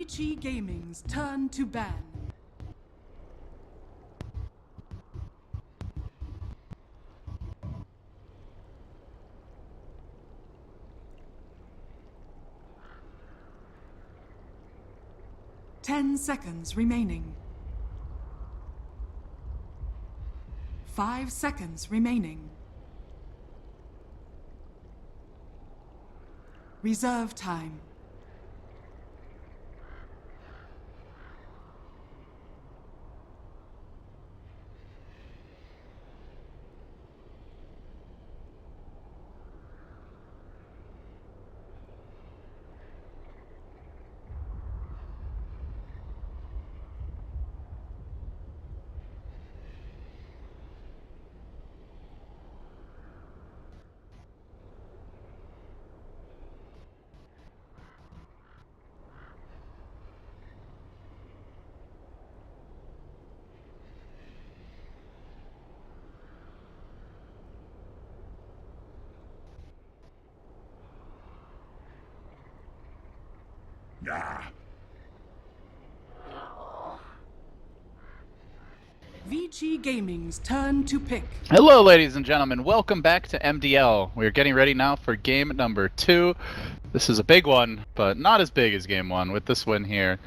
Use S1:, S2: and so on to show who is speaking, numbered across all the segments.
S1: Vici Gaming's turn to ban. Ten seconds remaining. 5 seconds remaining. Reserve time.
S2: Nah.
S1: Vici Gaming's turn to pick.
S3: Hello, ladies and gentlemen. Welcome back to MDL. We're getting ready now for game number 2. This is a big one, but not as big as game 1. With this win here,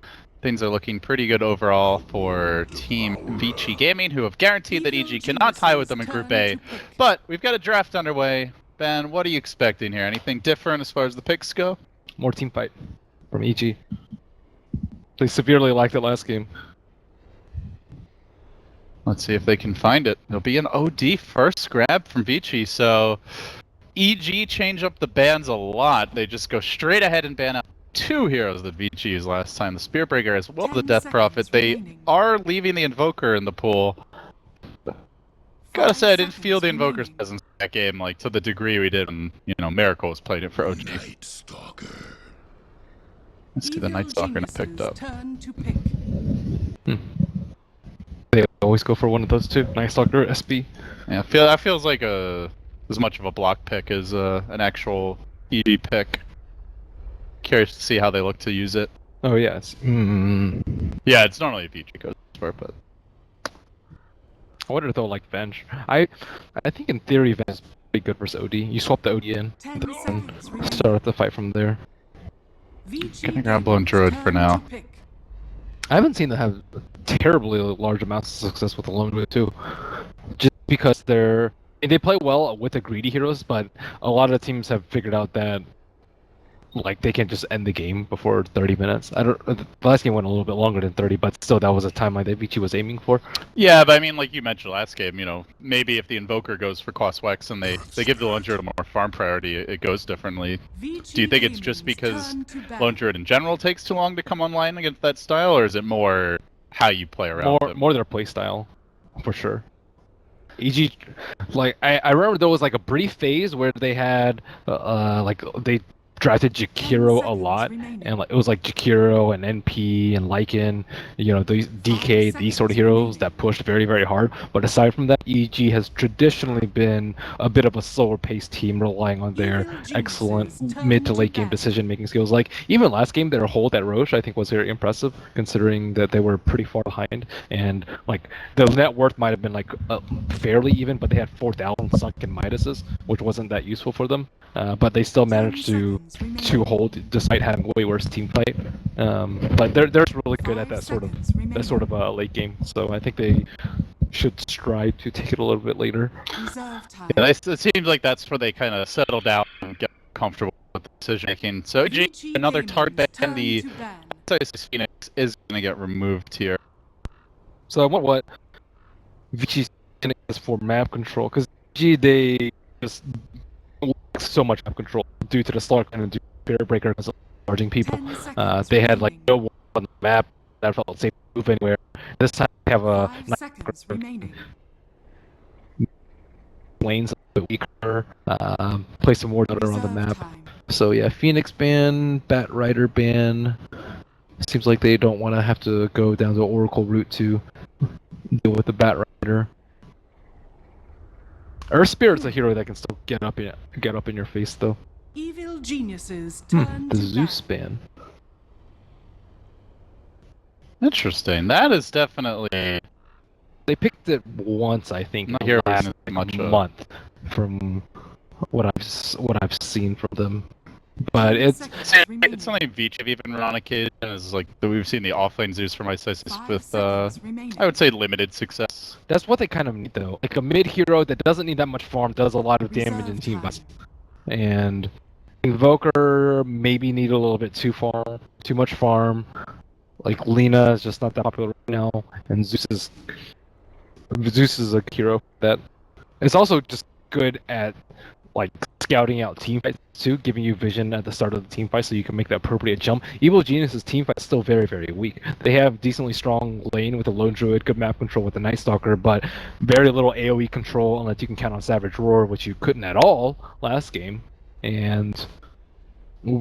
S3: things are looking pretty good overall for Team Vici Gaming, who have guaranteed that EG cannot tie with them in Group A. But we've got a draft underway. Ben, what are you expecting here? Anything different as far as the picks go?
S4: More team fight from EG. They severely lacked it last game.
S3: Let's see if they can find it. It'll be an OD first grab from Vici, so EG change up the bans a lot. They just go straight ahead and ban out 2 heroes that Vici used last time. The Spearbreaker as well as the Death Prophet. They are leaving the Invoker in the pool. Gotta say, I didn't feel the Invoker's presence in that game, like, to the degree we did when, you know, Miracle was playing it for OG.
S2: Night Stalker.
S3: Let's see the Night Stalker not picked up.
S1: Turn to pick.
S4: They always go for one of those two, Night Stalker, SB.
S3: Yeah, that feels like as much of a block pick as an actual EG pick. Curious to see how they look to use it.
S4: Oh yes.
S3: Yeah, it's normally a Vici goes for it, but
S4: I wonder though, like Venge. I think in theory Venge is pretty good versus OD. You swap the OD in, and start the fight from there.
S3: gonna grab Blown Druid for now.
S4: I haven't seen them have terribly large amounts of success with the Lone Druid too. Just because they play well with the greedy heroes, but a lot of teams have figured out that like they can just end the game before 30 minutes. The last game went a little bit longer than 30, but still that was a timeline that Vici was aiming for.
S3: Yeah, but I mean, like you mentioned last game, you know, maybe if the Invoker goes for cost Wex and they give the Lone Druid a more farm priority, it goes differently. Do you think it's just because Lone Druid in general takes too long to come online against that style, or is it more how you play around them?
S4: More their play style, for sure. EG, like I remember there was like a brief phase where they had like they drafted Jakiro a lot, and like it was like Jakiro and NP and Lycan, you know, these DK, these sort of heroes that pushed very, very hard. But aside from that, EG has traditionally been a bit of a slower paced team, relying on their excellent mid to late game decision making skills. Like even last game, their hold at Roche I think was very impressive, considering that they were pretty far behind, and like the net worth might have been like fairly even, but they had 4,000 sunken Midases, which wasn't that useful for them. But they still managed to hold despite having way worse team fight. But they're really good at that sort of late game. So I think they should strive to take it a little bit later.
S3: Yeah, it seems like that's where they kind of settle down and get comfortable with the decision making. So another target and the Phoenix is going to get removed here.
S4: So I want what Vici is for map control, because they just so much map control due to the Slark and the Spearbreaker because of charging people. They had like no one on the map that felt safe to move anywhere. This time they have a lanes a bit weaker, play some more Dota on the map. So yeah, Phoenix ban, Bat Rider ban. Seems like they don't want to have to go down the Oracle route to deal with the Bat Rider. Earth Spirit's a hero that can still get up in your face though.
S1: Evil geniuses turn
S4: The
S1: to
S4: Zeus ban.
S3: Interesting. That is definitely
S4: They picked it once, I think,
S3: not
S4: in
S3: here
S4: the last
S3: much
S4: month, from what I've seen from them. But it's
S3: it's only Vici have even run on occasion. Is like we've seen the offlane Zeus from Isis with I would say limited success.
S4: that's what they kind of need though. Like a mid hero that doesn't need that much farm, does a lot of damage in team fights. And Invoker maybe need a little bit too much farm. Like Lena is just not that popular right now, and Zeus is a hero that is also just good at like scouting out team fights too, giving you vision at the start of the team fight so you can make the appropriate jump. Evil Genius's team fight is still very, very weak. They have decently strong lane with a lone druid, good map control with the Night Stalker, but very little AoE control unless you can count on Savage Roar, which you couldn't at all last game. And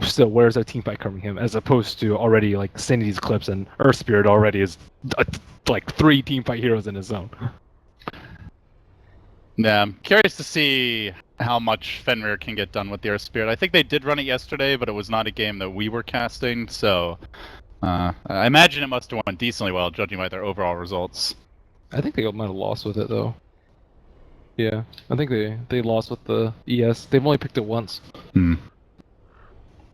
S4: still, where's our team fight covering him? As opposed to already like sending these clips, and Earth Spirit already is like 3 team fight heroes in his zone.
S3: Yeah, I'm curious to see how much Fenrir can get done with the Earth Spirit. I think they did run it yesterday, but it was not a game that we were casting, so I imagine it must have went decently well, judging by their overall results.
S4: I think they might have lost with it though. Yeah, I think they lost with the ES. They've only picked it once.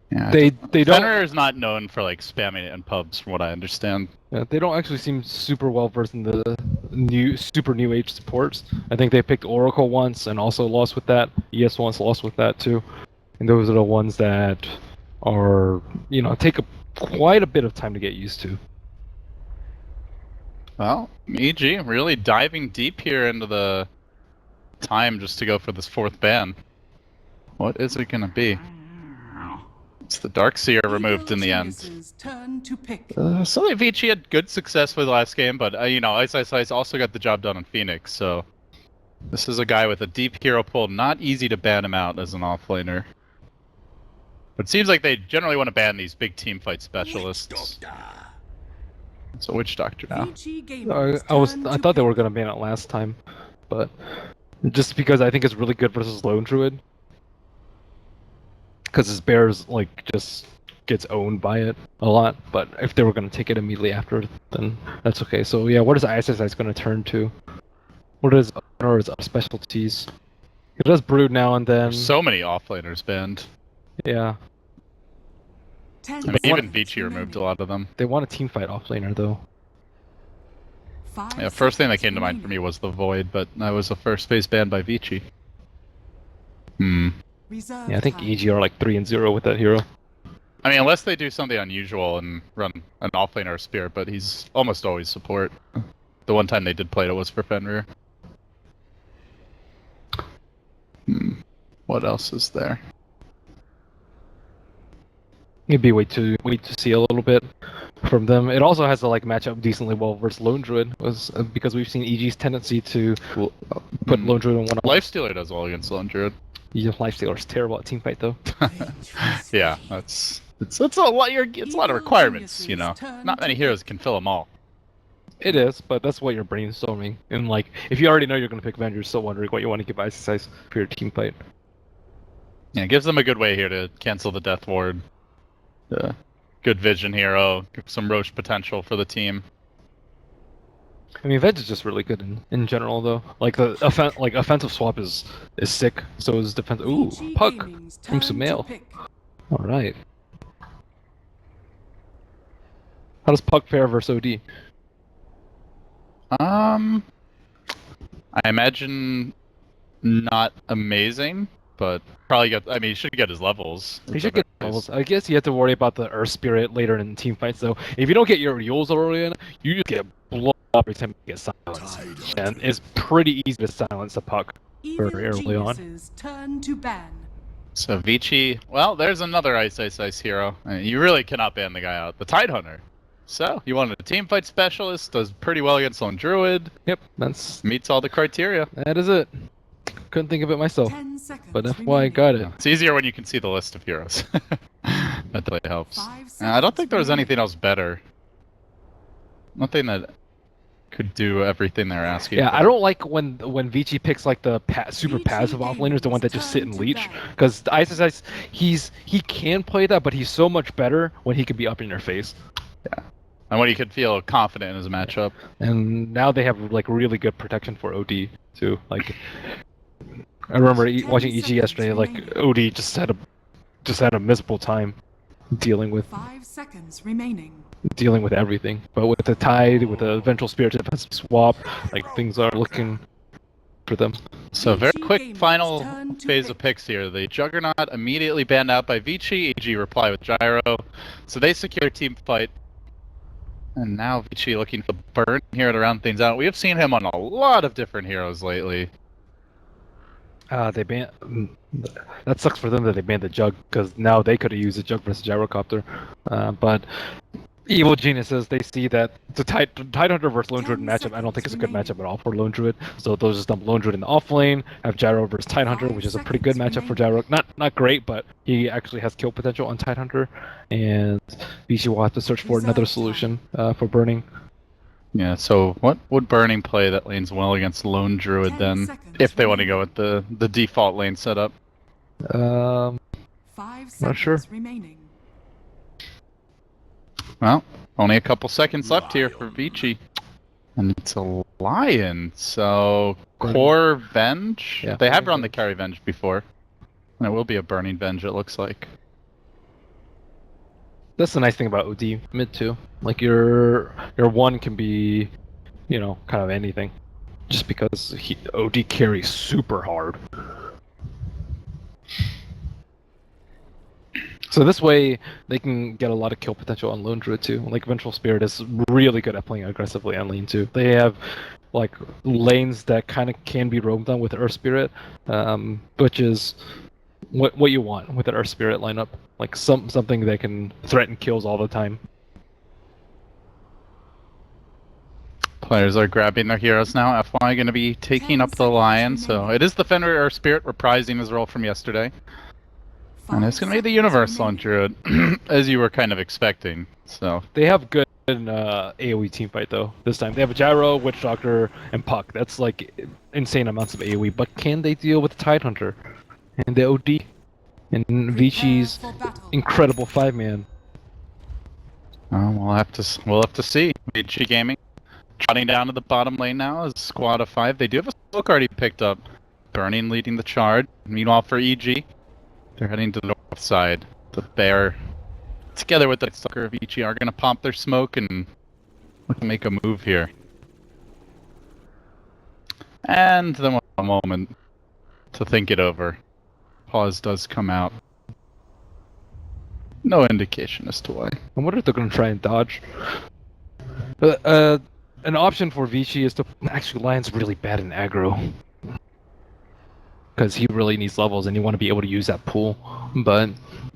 S3: Yeah,
S4: they don't.
S3: Fenrir is not known for like spamming it in pubs, from what I understand.
S4: Yeah, they don't actually seem super well versed in the super new age supports. I think they picked Oracle once and also lost with that. ES once lost with that too. And those are the ones that are, take quite a bit of time to get used to.
S3: Well, EG really diving deep here into the time just to go for this 4th ban. What is it gonna be? It's the Darkseer removed in the end.
S1: Turn to pick.
S3: So Vici had good success with the last game, but Ice also got the job done in Phoenix, so this is a guy with a deep hero pool. Not easy to ban him out as an offlaner. But it seems like they generally want to ban these big team fight specialists. It's a Witch Doctor now.
S4: I thought they were gonna ban it last time, but just because I think it's really good versus Lone Druid. Because his bears just gets owned by it a lot, but if they were going to take it immediately after, then that's okay. So yeah, what is ISSI going to turn to? What is his specialties? He does Brood now and then.
S3: There's so many offlaners banned.
S4: Yeah.
S3: I mean, even Vici removed a lot of them.
S4: They want a team fight offlaner though.
S3: Yeah, first thing that came to mind for me was the Void, but that was the first phase banned by Vici.
S4: Yeah, I think EG are like 3-0 with that hero.
S3: I mean, unless they do something unusual and run an offlaner or Spirit, but he's almost always support. The one time they did play it was for Fenrir. What else is there?
S4: Maybe wait to see a little bit from them. It also has to match up decently well versus Lone Druid, because we've seen EG's tendency to put Lone Druid in one.
S3: Lifestealer does well against Lone Druid.
S4: Yeah, Lifestealer's terrible at teamfight though.
S3: Yeah, it's a lot. It's a lot of requirements, Not many heroes can fill them all.
S4: It is, but that's what you're brainstorming. And if you already know you're going to pick Avenger, you're still wondering what you want to give Ice Ice for your team fight.
S3: Yeah, it gives them a good way here to cancel the Death Ward. Good vision hero, some Roche potential for the team.
S4: I mean, Veg is just really good in general, though. The offensive swap is sick. So is defense. Ooh, Puck from Sumail. All right. How does Puck fare versus OD?
S3: I imagine not amazing, but probably get. I mean, he should get his levels.
S4: He should get levels. I guess you have to worry about the Earth Spirit later in team fights, though. If you don't get your Yules early in, you just get blown up every time you get silenced. And it's pretty easy to silence a Puck very early on.
S1: Turn to ban.
S3: So Vici, well, there's another Ice hero. I mean, you really cannot ban the guy out. The Tidehunter. So, you wanted a teamfight specialist, does pretty well against Lone Druid.
S4: Yep,
S3: meets all the criteria.
S4: That is it. Couldn't think of it myself, but that's why I got it.
S3: It's easier when you can see the list of heroes. That really helps. I don't think there was anything else better. Nothing that could do everything they're asking
S4: Yeah,
S3: for.
S4: I don't like when Vici picks the super passive offlaners, the one that just sit and leech, because Ice he can play that, but he's so much better when he can be up in your face.
S3: Yeah. And when he could feel confident in his matchup.
S4: And now they have like really good protection for OD too. Like I remember watching EG yesterday. Like OD just had a miserable time dealing with
S1: 5 seconds remaining.
S4: everything. But with the Tide, with the Vengeful Spirit defensive swap, like things are looking for them.
S3: So very
S1: VG
S3: quick
S1: Gaming's
S3: final
S1: turn to
S3: phase
S1: pick.
S3: of picks here. The Juggernaut immediately banned out by Vici. EG reply with Gyro. So they secure team fight. And now Vici looking for burn here to round things out. We have seen him on a lot of different heroes lately.
S4: They banned. That sucks for them that they banned the Jug, because now they could have used the Jug versus Gyrocopter. But Evil Geniuses, they see that the Tide Hunter versus Lone Druid
S1: 10
S4: matchup, I don't think it's a good
S1: seconds
S4: matchup at all for Lone Druid. So they'll just dump Lone Druid in the off lane, have Gyro versus Tide Hunter,
S1: 5
S4: which is a pretty good
S1: seconds
S4: matchup for Gyro. Not great, but he actually has kill potential on Tide Hunter. And Vici will have to search for another solution for burning.
S3: Yeah, so what would burning play that lanes well against Lone Druid
S1: 10
S3: then?
S1: seconds
S3: If they want to
S1: remaining.
S3: go with the default lane setup.
S1: 5 seconds
S4: Not sure.
S1: remaining.
S3: Well, only a couple seconds left here for Vici. And it's a Lion, so Core Venge?
S4: Yeah,
S3: They have
S4: Burning
S3: run the
S4: Venge.
S3: carry Venge before. And it will be a Burning Venge, it looks like.
S4: That's the nice thing about OD mid too. Like your one can be, kind of anything, just because OD carries super hard. So this way they can get a lot of kill potential on Lone Druid too. Like Vengeful Spirit is really good at playing aggressively on lane too. They have like lanes that kind of can be roamed on with Earth Spirit, which is what you want with an Earth Spirit lineup. Like something that can threaten kills all the time.
S3: Players are grabbing their heroes now. FY going to be taking
S1: 10
S3: up the
S1: seconds
S3: Lion, so
S1: remaining.
S3: it is the Fenrir Earth Spirit reprising his role from yesterday. And it's going to be the Universe on Druid, as you were kind of expecting. So
S4: They have good AoE teamfight though this time. They have a Gyro, Witch Doctor, and Puck. That's like insane amounts of AoE. But can they deal with the Tide Hunter and the OD and Vici's incredible 5-man?
S3: we'll have to see. Vici Gaming trotting down to the bottom lane now as squad of 5. They do have a smoke already picked up. Burning leading the charge. Meanwhile for EG, they're heading to the north side. The Bear, together with the sucker of Vici, are going to pump their smoke and look to make a move here. And then we'll have a moment to think it over. Pause does come out. No indication as to why.
S4: I wonder if they're going to try and dodge. An option for Vici is to actually Lion's really bad in aggro, because he really needs levels and you want to be able to use that pool. But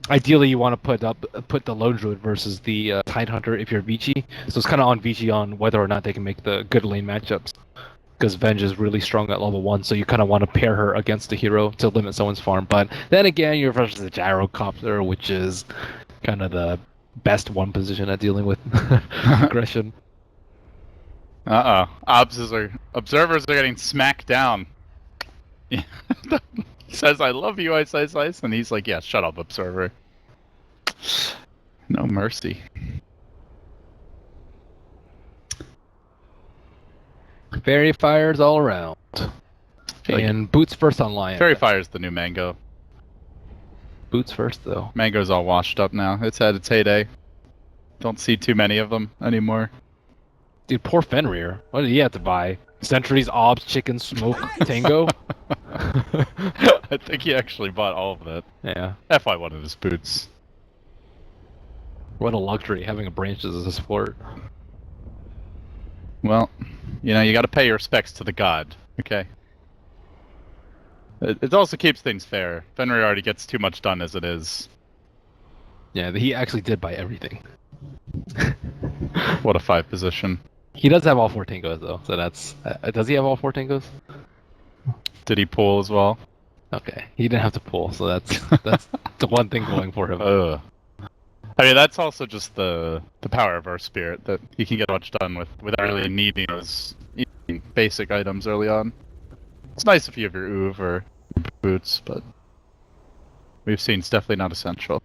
S4: ideally you want to put the Lone Druid versus the Tide Hunter if you're Vici. So it's kind of on Vici on whether or not they can make the good lane matchups, because Venge is really strong at level 1, so you kind of want to pair her against the hero to limit someone's farm. But then again, you're versus the Gyrocopter, which is kind of the best one position at dealing with aggression.
S3: Observers are getting smacked down. Says, I love you, Ice Ice Ice. And he's like, yeah, shut up, Observer. No mercy.
S4: Fairy fires all around.
S3: Like
S4: And Boots first on Lion.
S3: Fairy Fire's the new Mango.
S4: Boots first, though.
S3: Mango's all washed up now. It's had its heyday. Don't see too many of them anymore.
S4: Dude, poor Fenrir. What did he have to buy? Sentries, Obs, Chicken, Smoke, Tango?
S3: I think he actually bought all of that.
S4: Yeah.
S3: FY wanted his boots.
S4: What a luxury, having a branch as a support.
S3: Well, you gotta pay your respects to the god, okay? It also keeps things fair. Fenrir already gets too much done as it is.
S4: Yeah, he actually did buy everything.
S3: What a 5 position.
S4: He does have all 4 Tangos, though, so that's... does he have all 4 Tangos?
S3: Did he pull as well?
S4: Okay, he didn't have to pull, so that's the one thing going for him.
S3: I mean, that's also just the power of our spirit, that he can get much done without really needing those basic items early on. It's nice if you have your Uv or boots, but we've seen it's definitely not essential.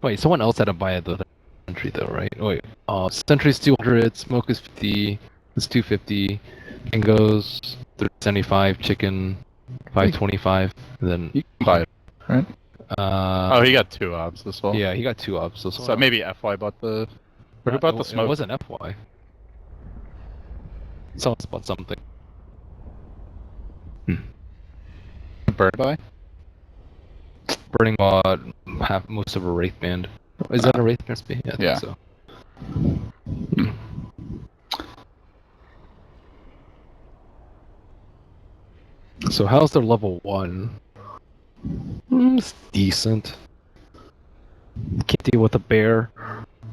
S4: Wait, someone else had to buy the entry, though, right? Wait, Sentry's 200, Smoke is 50, it's 250, Mangoes 375, Chicken 525, and then
S3: You can buy it, right?
S4: uh
S3: Oh, he got 2 obs as well.
S4: yeah, he got 2 ups.
S3: So maybe FY bought the. Or who bought the smoke?
S4: It wasn't FY. Someone bought something.
S3: Bird buy?
S4: Burning bought half most of a Wraith Band. Is that a Wraith Band SP? Yeah, I
S3: Yeah.
S4: think so. So how's their level 1? It's decent. Can't deal with the bear.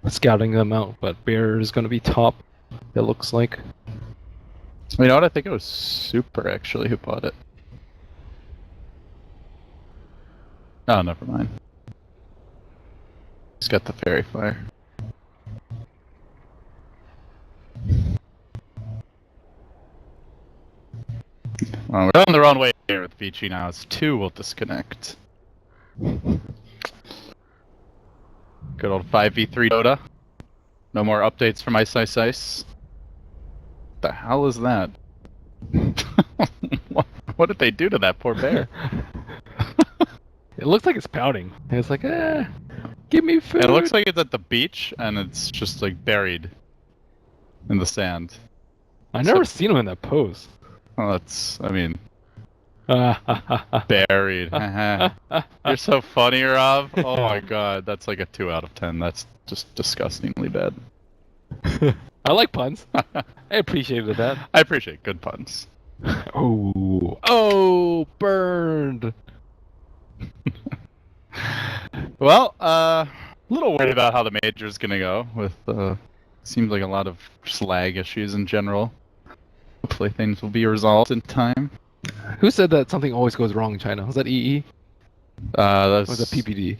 S4: Scouting them out, but bear is going to be top. It looks like.
S3: You know what? I think it was Super actually who bought it. Oh, never mind. He's got the fairy fire. Well, we're on the wrong way here with Vici now. It's 2 will disconnect. Good old 5v3 Dota. No more updates from Ice Ice Ice. The hell is that? What did they do to that poor bear?
S4: It looks like it's pouting. It's like, give me food.
S3: It looks like it's at the beach and it's just like buried in the sand.
S4: I never seen him in that pose.
S3: Well, that's, I mean, buried. You're so funny, Rob. Oh my god, that's like a 2 out of 10. That's just disgustingly bad.
S4: I like puns. I appreciated that.
S3: I appreciate good puns.
S4: Oh, burned.
S3: Well, a little worried about how the major's gonna go with, seems like a lot of just lag issues in general. Hopefully things will be resolved in time.
S4: Who said that something always goes wrong in China? Was that EE?
S3: That's...
S4: Or was that PPD?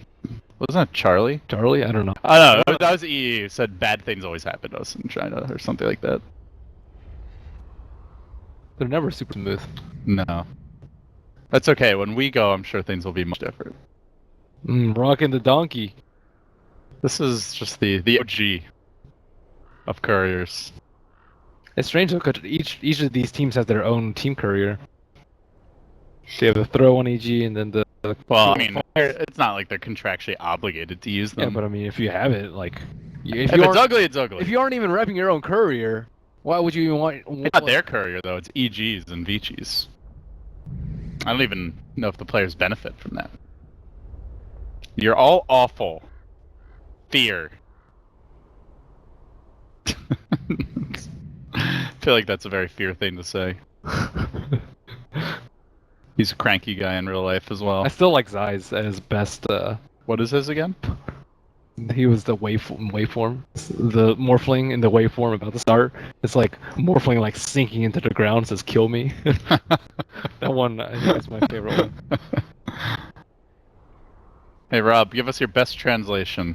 S3: Wasn't that Charlie?
S4: Charlie? I don't know.
S3: Oh no, that was EE who said bad things always happen to us in China or something like that.
S4: They're never super smooth.
S3: No. That's okay, when we go I'm sure things will be much different.
S4: Rocking the donkey.
S3: This is just the OG of couriers.
S4: It's strange though, because each of these teams has their own team courier. They have the throw on EG and then the
S3: Well, I mean, it's not like they're contractually obligated to use them.
S4: Yeah, but I mean, if you have it, like,
S3: if it's ugly, it's ugly.
S4: If you aren't even repping your own courier, why would you even want?
S3: It's not their courier though; it's EG's and Vici's. I don't even know if the players benefit from that. You're all awful. Fear. I feel like that's a very Fear thing to say. He's a cranky guy in real life as well.
S4: I still like Zai's as best.
S3: What is his again?
S4: He was the waveform. The Morphling in the waveform about to start. It's like Morphling like sinking into the ground, says "kill me." That one, I think, is my favorite one.
S3: Hey Rob, give us your best translation.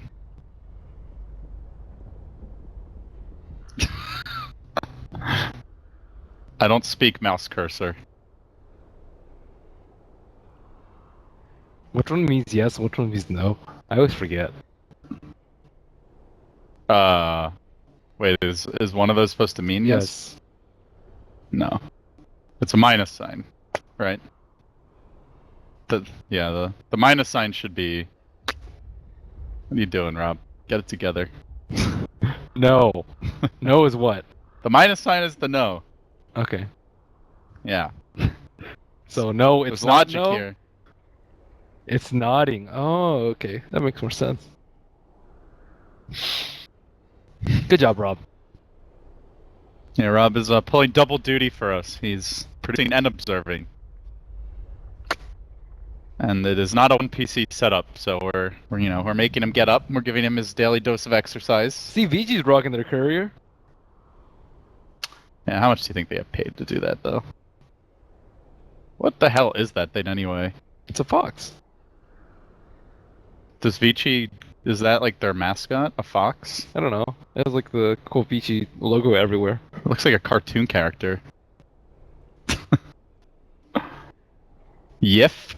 S3: I don't speak mouse cursor.
S4: Which one means yes? Which one means no? I always forget.
S3: Wait, is one of those supposed to mean yes? No. It's a minus sign, right? The minus sign should be... What are you doing, Rob? Get it together.
S4: No. No is what?
S3: The minus sign is the no.
S4: Okay.
S3: Yeah.
S4: So no, it's
S3: There's
S4: not
S3: logic
S4: no?
S3: here.
S4: It's nodding. Oh, okay. That makes more sense. Good job, Rob.
S3: Yeah, Rob is pulling double duty for us. He's producing and observing. And it is not a one PC setup, so we're making him get up. We're giving him his daily dose of exercise.
S4: See, Vici's rocking their courier.
S3: Yeah, how much do you think they have paid to do that, though? What the hell is that thing anyway?
S4: It's a fox.
S3: Does Vici, is that like their mascot? A fox?
S4: I don't know. It has like the cool Vici logo everywhere.
S3: It looks like a cartoon character. Yif?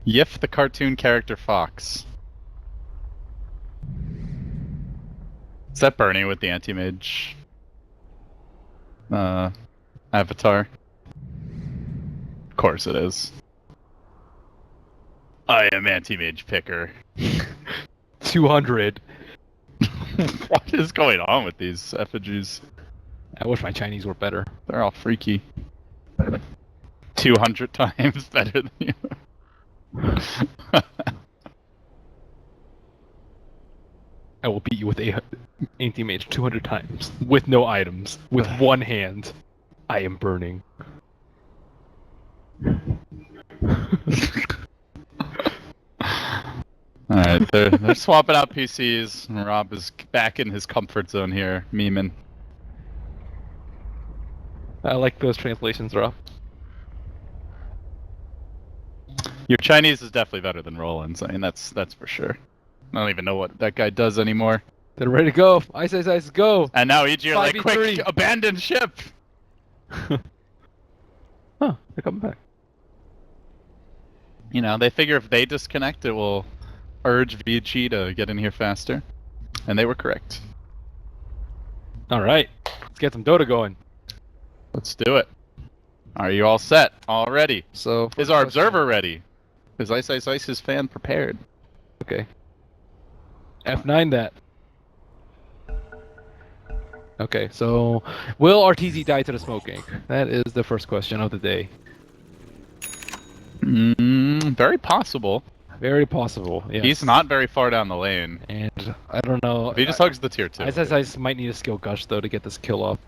S3: Yif the cartoon character fox. Is that Bernie with the anti-mage avatar? Of course it is. I am anti-mage picker.
S4: 200.
S3: What is going on with these effigies?
S4: I wish my Chinese were better.
S3: They're all freaky. 200 times better than you.
S4: I will beat you with a anti-mage 200 times. With no items. With one hand. I am burning.
S3: Alright, they're swapping out PCs. And Rob is back in his comfort zone here, memeing.
S4: I like those translations, Rob.
S3: Your Chinese is definitely better than Roland's. I mean, that's for sure. I don't even know what that guy does anymore.
S4: They're ready to go. Ice, ice, ice, go!
S3: And now EG are like,
S4: 5v3.
S3: quick, abandon ship!
S4: Huh, they're coming back.
S3: You know, they figure if they disconnect, it will urge Vici to get in here faster. And they were correct.
S4: Alright, let's get some Dota going.
S3: Let's do it. Are you all set? All ready?
S4: So,
S3: Is our observer ready? Is Ice Ice Ice's fan prepared?
S4: Okay. F9 that. Okay, so will RTZ die to the smoke ink? That is the first question of the day.
S3: Very possible.
S4: Very possible. Yes.
S3: He's not very far down the lane.
S4: And I don't know.
S3: If he just hugs the tier 2.
S4: Ice might need a skill gush though to get this kill off.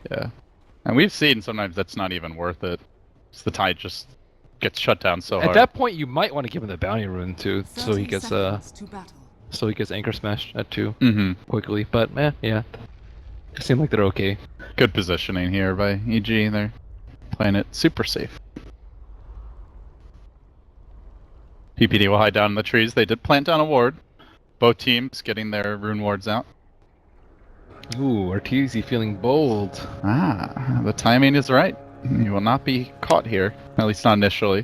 S3: Yeah. And we've seen sometimes that's not even worth it. The tide just gets shut down so hard.
S4: At that point, you might want to give him the bounty rune too, so he
S1: 30
S4: gets
S1: seconds to battle.
S4: so he gets anchor smashed at 2
S3: Mm-hmm.
S4: quickly. But yeah, they seem like they're okay.
S3: Good positioning here by EG. They're playing it super safe. PPD will hide down in the trees. They did plant down a ward. Both teams getting their rune wards out.
S4: Ooh, RTZ feeling bold.
S3: Ah, the timing is right. You will not be caught here, at least not initially.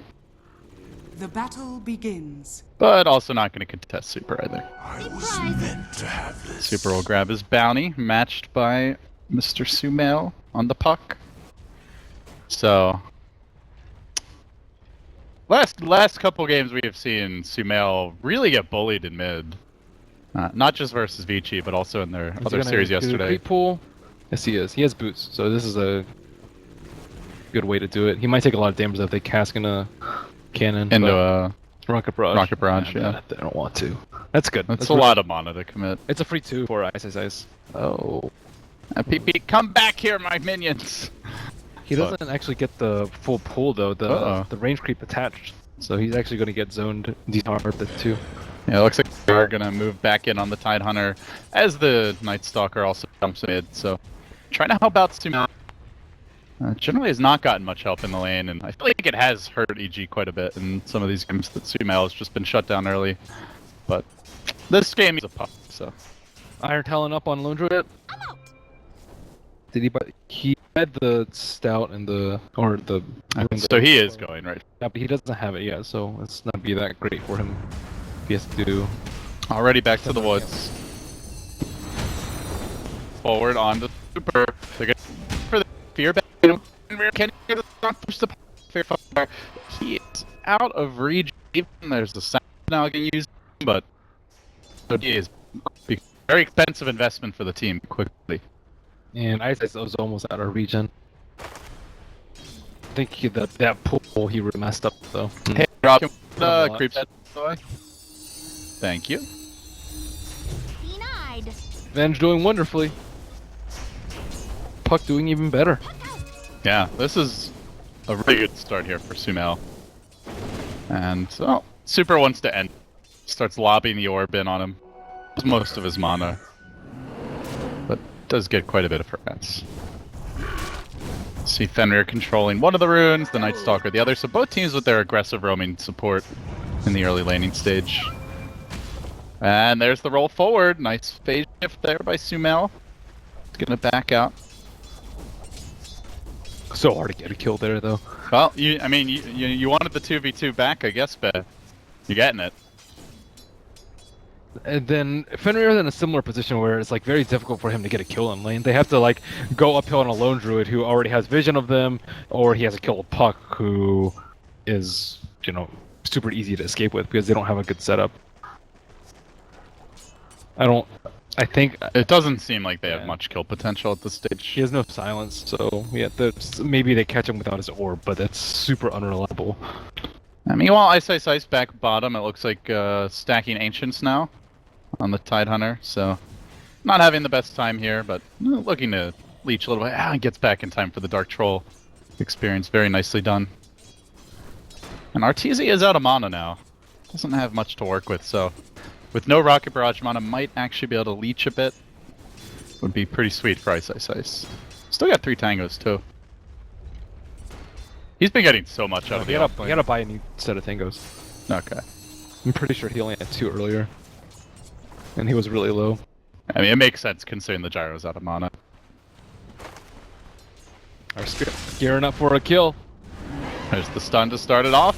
S1: The battle begins.
S3: But also not going to contest Super either.
S2: I was meant to have this.
S3: Super will grab his bounty, matched by Mr. Sumail on the puck. So, last couple games we have seen Sumail really get bullied in mid. Not just versus Vici, but also in their other series yesterday.
S4: Creep pool? Yes, he is. He has boots, so this is a good way to do it. He might take a lot of damage if they cask in a cannon.
S3: Into a
S4: rocket barrage.
S3: rocket barrage, yeah.
S4: They don't want to. That's good.
S3: That's a lot of mana to commit.
S4: It's a free 2 for Ice Ice Ice.
S3: Oh. PP, come back here, my minions!
S4: He doesn't actually get the full pull though, the range creep attached. So he's actually going to get zoned disarmed too.
S3: Yeah, it looks like they're gonna move back in on the Tide Hunter as the Night Stalker also jumps mid, so trying to help out Sumail. Generally has not gotten much help in the lane, and I feel like it has hurt EG quite a bit in some of these games that Sumail has just been shut down early. But this game is a pup, so.
S4: Iron Talon up on Lone Druid. Did he buy? He had the stout and the
S3: So he is going, right?
S4: Yeah, but he doesn't have it yet, so it's not be that great for him. He has to do.
S3: Already back to the woods. Forward on the super. They're going for the fear back. Can he push the fear fire? He is out of region. Even there's the sound now getting used, but he is a very expensive investment for the team quickly.
S4: And Ice was almost out of region. I think that pull he really messed up though.
S3: Hey, drop creeps. Thank you.
S5: Denied.
S4: Venge doing wonderfully. Puck doing even better.
S3: Yeah, this is a really good start here for Sumail. And well, Super wants to end. Starts lobbing the orb in on him. Most of his mana. But does get quite a bit of harass. See Fenrir controlling one of the runes, the Night Stalker the other, so both teams with their aggressive roaming support in the early laning stage. And there's the roll forward. Nice phase shift there by Sumail. He's gonna back out.
S4: So hard to get a kill there though.
S3: Well, you wanted the 2v2 back, I guess, but you're getting it.
S4: And then Fenrir is in a similar position where it's like very difficult for him to get a kill in lane. They have to like go uphill on a lone druid who already has vision of them, or he has to kill a puck who is, you know, super easy to escape with because they don't have a good setup. I think
S3: It doesn't seem like they have much kill potential at this stage.
S4: he has no silence, so yeah, maybe they catch him without his orb, but that's super unreliable.
S3: Meanwhile, Ice back bottom. It looks like stacking Ancients now on the Tidehunter, so not having the best time here, but looking to leech a little bit. Ah, gets back in time for the Dark Troll experience. Very nicely done. And Arteezy is out of mana now. Doesn't have much to work with, so with no Rocket Barrage mana, might actually be able to leech a bit. Would be pretty sweet for Ice. Still got 3 tangos too. He's been getting so much out of the
S4: You gotta buy a new set of tangos.
S3: Okay.
S4: I'm pretty sure he only had 2 earlier. And he was really low.
S3: I mean, it makes sense considering the Gyro's out of mana.
S4: Our spirit gearing up for a kill.
S3: There's the stun to start it off.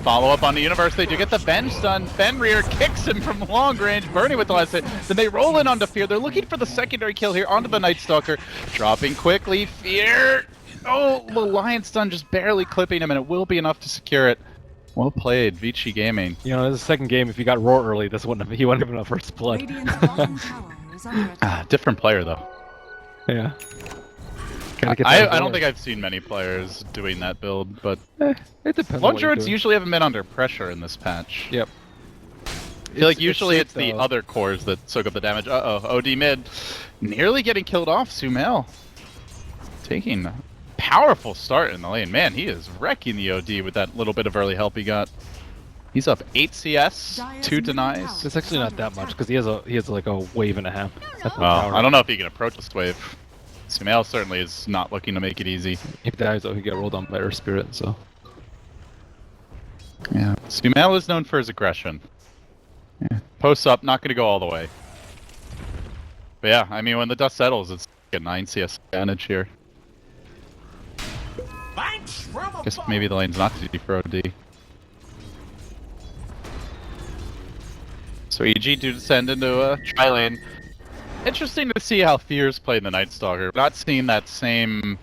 S3: Follow up on the universe. They do get the Ben stun. Fenrir kicks him from long range. Bernie with the last hit. Then they roll in onto Fear. They're looking for the secondary kill here onto the Night Stalker. Dropping quickly. Fear. Oh, the Lion stun just barely clipping him, and it will be enough to secure it. Well played, Vici Gaming.
S4: You know, this is the second game. If he got roar early, he wouldn't have been a first blood.
S1: Radiant's bottom tower is under attack.
S3: Different player though.
S4: Yeah.
S3: I don't think I've seen many players doing that build, but
S4: it depends.
S3: Lone Druids usually haven't been under pressure in this patch.
S4: Yep.
S3: I feel like usually it's the other cores that soak up the damage. Uh-oh, OD mid. Nearly getting killed off, Sumail. Taking a powerful start in the lane. Man, he is wrecking the OD with that little bit of early help he got. He's up 8 CS, 2 denies.
S4: It's actually not that much because he has like a wave and a half. That's
S3: Well, I don't know if he can approach this wave. Sumail certainly is not looking to make it easy.
S4: If he dies though, he get rolled on by Earth Spirit, so.
S3: Yeah, Sumail is known for his aggression. Yeah. Posts up, not going to go all the way. But yeah, I mean, when the dust settles, it's like a 9 CS advantage here. Guess maybe the lane's not easy for OD. So EG do descend into a tri-lane. Interesting to see how Fear's played in the Night Stalker. Not seeing that same,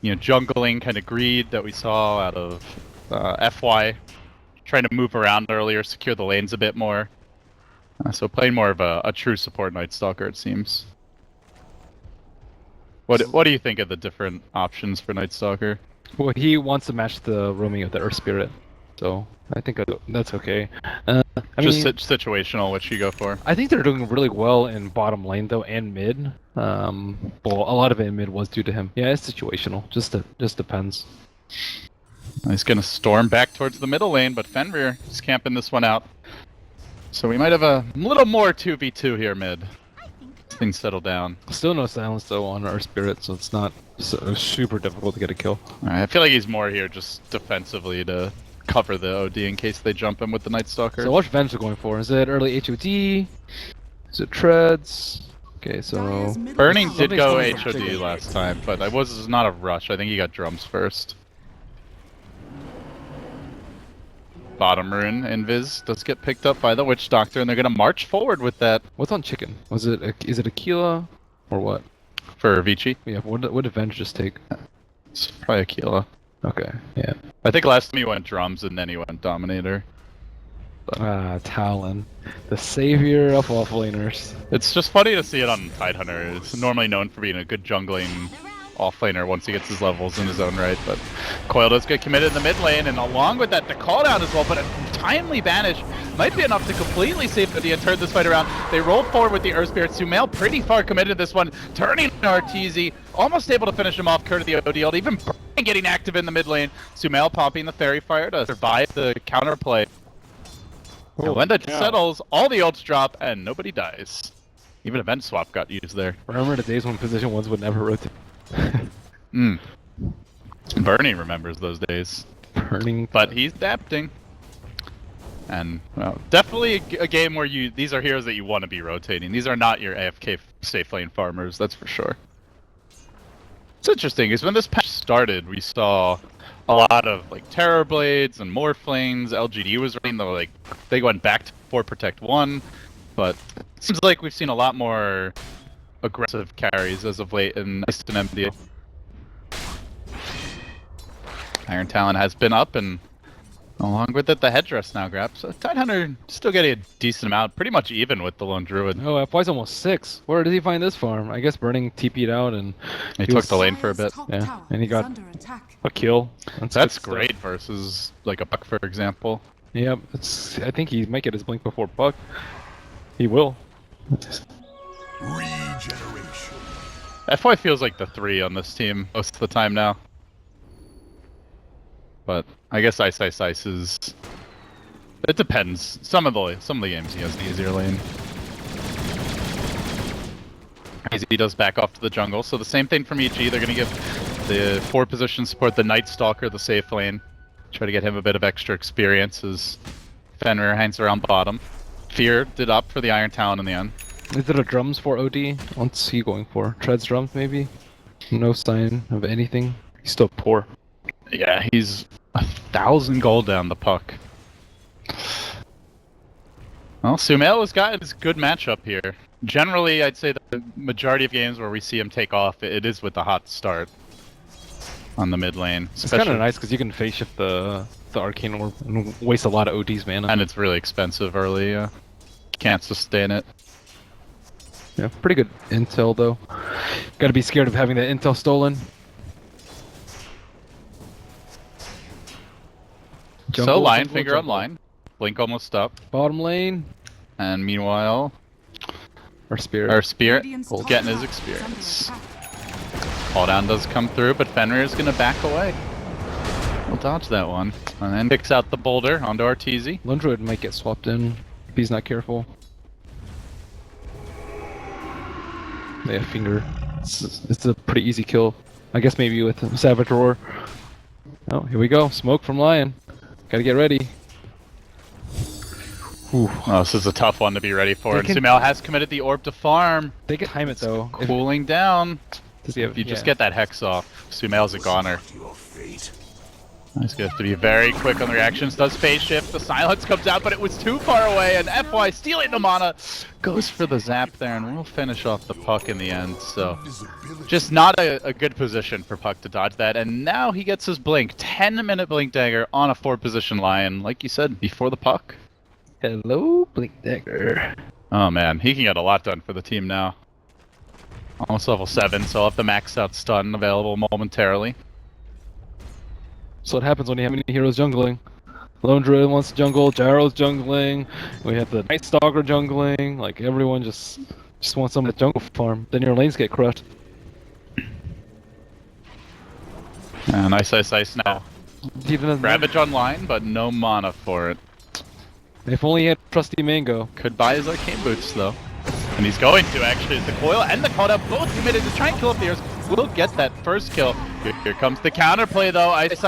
S3: you know, jungling kind of greed that we saw out of FY. Trying to move around earlier, secure the lanes a bit more. So playing more of a true support Night Stalker, it seems. What do you think of the different options for Night Stalker?
S4: Well, he wants to match the roaming of the Earth Spirit, so I think that's okay. I
S3: Just
S4: mean,
S3: situational, what you go for?
S4: I think they're doing really well in bottom lane though, and mid. Well, a lot of it in mid was due to him. Yeah, it's situational. Just depends.
S3: He's gonna storm back towards the middle lane, but Fenrir is camping this one out. So we might have a little more 2v2 here mid. Things settle down.
S4: Still no silence though on Earth Spirit, so it's not super difficult to get a kill.
S3: I feel like he's more here just defensively to cover the OD in case they jump him with the Night Stalker.
S4: So what's Venge going for? Is it early HOD? Is it treads? Okay, so
S3: Burning did go
S4: Something's
S3: HOD
S4: going for
S3: last time, but it was not a rush. I think he got drums first. Bottom rune, Invis, does get picked up by the Witch Doctor, and they're gonna march forward with that.
S4: what's on chicken? Is it Aquila or what?
S3: For Vici.
S4: Yeah, what did Venge just take?
S3: It's probably Aquila.
S4: Okay, yeah.
S3: I think last time he went drums and then he went Dominator.
S4: Talon, the savior of offlaners.
S3: It's just funny to see it on Tidehunter. It's normally known for being a good jungling offlaner once he gets his levels in his own right, but Coil does get committed in the mid lane, and along with that, the call down as well, but a timely banish might be enough to completely save the and turn this fight around. They roll forward with the Earth Spirit. Sumail pretty far committed to this one, turning Arteezy, almost able to finish him off courtesy of the OD, even getting active in the mid lane. Sumail popping the Fairy Fire to survive the counterplay. And when that settles, all the ults drop, and nobody dies. Even Event Swap got used there.
S4: Remember the days when position ones would never rotate?
S3: Bernie remembers those days.
S4: Burning.
S3: But he's adapting. And, well, definitely a game where these are heroes that you want to be rotating. These are not your AFK safe lane farmers, that's for sure. It's interesting, because when this patch started, we saw a lot of, like, Terror Blades and Morphlanes. LGD was running they went back to 4 Protect 1. but it seems like we've seen a lot more aggressive carries as of late in MDL. Iron Talon has been up, and along with it, the headdress now grabs. So Tidehunter still getting a decent amount, pretty much even with the Lone Druid.
S4: Oh, FY's almost 6. Where did he find this farm? I guess Burning TP'd out and
S3: He took the lane for a bit.
S4: Yeah, and he got a kill.
S3: That's great versus like a Puck, for example.
S4: Yep, I think he might get his blink before Puck. He will.
S2: Regeneration.
S3: FY feels like the 3 on this team most of the time now. But I guess Ice is... It depends. Some of the games he has the easier lane. He does back off to the jungle, so the same thing from EG. They're going to give the 4 position support the Night Stalker the safe lane. Try to get him a bit of extra experience as Fenrir hangs around bottom. Fear did up for the Iron Talon in the end.
S4: Is it a drums for OD? What's he going for? Treads drums maybe? No sign of anything. He's still poor.
S3: Yeah, he's 1,000 gold down the Puck. Well, Sumail has got his good matchup here. Generally, I'd say the majority of games where we see him take off, it is with the hot start on the mid lane.
S4: It's kind of nice because you can face shift the Arcane Orb and waste a lot of OD's mana.
S3: And it's really expensive early. Can't sustain it.
S4: Yeah, pretty good intel though. Gotta be scared of having that intel stolen.
S3: So Lionfinger online. Blink almost up.
S4: Bottom lane.
S3: And meanwhile,
S4: Our Spirit
S3: getting his experience. Fall down does come through, but Fenrir is gonna back away. We'll dodge that one. And then picks out the boulder onto Arteezy.
S4: Lone Druid might get swapped in if he's not careful. Yeah, finger. It's a pretty easy kill. I guess maybe with Savage Roar. Oh, here we go. Smoke from Lion. Gotta get ready.
S3: Ooh. Oh, this is a tough one to be ready for. And Sumail has committed the orb to farm.
S4: They can time it though.
S3: Cooling down.
S4: Does he have,
S3: if you just get that Hex off, Sumail's a goner. He's gonna have to be very quick on the reactions. Does phase shift, the silence comes out, but it was too far away, and FY stealing the mana goes for the zap there, and we'll finish off the Puck in the end. So just not a good position for Puck to dodge that, and now he gets his blink. 10-minute blink dagger on a 4-position Lion, like you said, before the Puck.
S4: Hello, blink dagger.
S3: Oh man, he can get a lot done for the team now. Almost level 7, so I'll have the max out stun available momentarily.
S4: So what happens when you have many heroes jungling? Lone Druid wants to jungle, Gyro's jungling, we have the Night Stalker jungling, like everyone just wants someone to jungle farm. Then your lanes get crushed.
S3: Nice ice now.
S4: Even
S3: Ravage online, but no mana for it.
S4: If only he had Trusty Mango.
S3: Could buy his Arcane Boots though. And he's going to actually. The coil and the call out both committed to try and kill up the Earth. Will get that first kill. Here comes the counterplay though. Ice,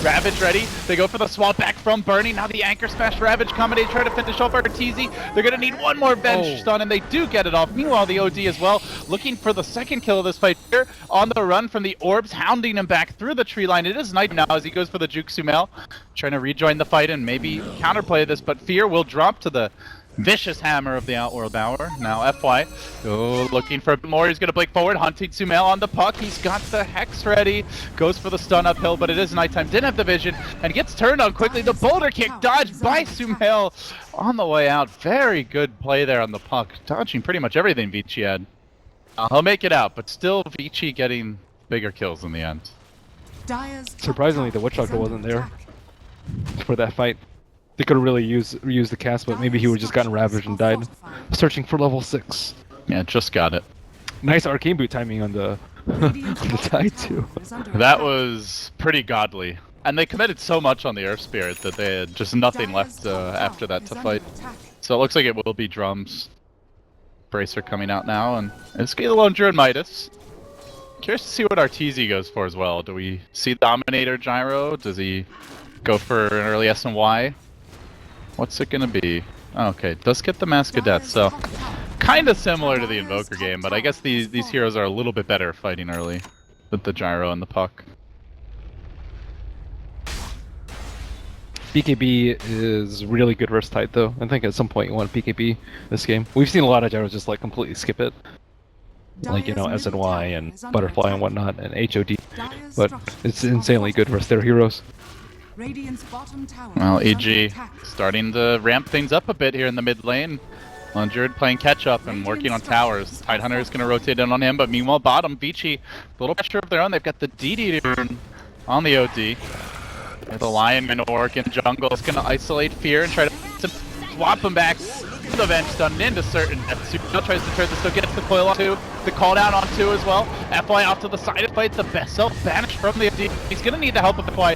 S3: Ravage ready. They go for the swap back from Burning. Now the Anchor Smash Ravage coming. They try to finish off Arteezy. They're gonna need one more bench stun, and they do get it off. Meanwhile, the OD as well, looking for the second kill of this fight here. On the run from the orbs, hounding him back through the tree line. It is night now as he goes for the Juke Sumail. Trying to rejoin the fight and maybe counterplay this, but Fear will drop to the vicious hammer of the Outworld Hour. Now FY, looking for a bit more. He's going to blink forward, hunting Sumail on the Puck. He's got the Hex ready. Goes for the stun uphill, but it is nighttime. Didn't have the vision, and gets turned on quickly. The boulder kick dodged by Sumail on the way out. Very good play there on the Puck. Dodging pretty much everything Vici had. He'll make it out, but still Vici getting bigger kills in the end.
S4: Surprisingly, the Witch Doctor wasn't there for that fight. They could have really used the cast, but maybe he would have just gotten ravaged and died. Searching for level 6.
S3: Yeah, just got it.
S4: Nice Arcane Boot timing on the the tide too.
S3: That was pretty godly. And they committed so much on the Earth Spirit that they had just nothing left after that to fight. So it looks like it will be drums. Bracer coming out now, and it's the Lone Druid Midas. Curious to see what Arteezy goes for as well. Do we see Dominator Gyro? Does he go for an early SNY? What's it gonna be? Oh, okay, does get the Mask of Death, so kind of similar to the Invoker game, but I guess these heroes are a little bit better fighting early with the Gyro and the Puck.
S4: BKB is really good versus Tide though. I think at some point you want PKB this game. We've seen a lot of gyros just like completely skip it. Like, you know, SNY and Butterfly and whatnot, and HOD. But it's insanely good versus their heroes.
S3: Well, EG starting to ramp things up a bit here in the mid lane. Lundred playing catch up and working on towers. Tidehunter is going to rotate in on him, but meanwhile bottom, Vici, a little pressure of their own. They've got the DD turn on the OD. The Lion Minorc in jungle is going to isolate Fear and try to swap him back. The Venge done into certain death. Super tries to turn this, still gets the coil on 2, the call down on 2 as well. FY off to the side to fight the best self-banished from the OD. He's going to need the help of FY.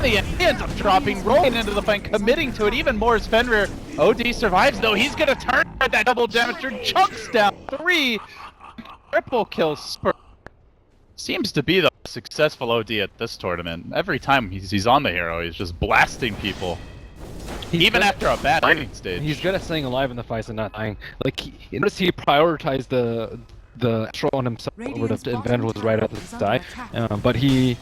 S3: He ends up dropping, rolling into the fight, committing to it even more as Fenrir. OD survives though, he's going to turn that double damage, chunks down 3. Triple kill spur. Seems to be the successful OD at this tournament. Every time he's on the hero, he's just blasting people. Even after a bad fighting stage.
S4: He's good at staying alive in the fights and not dying. Like, he prioritized the throw on himself over the Venge was right after the die. But he's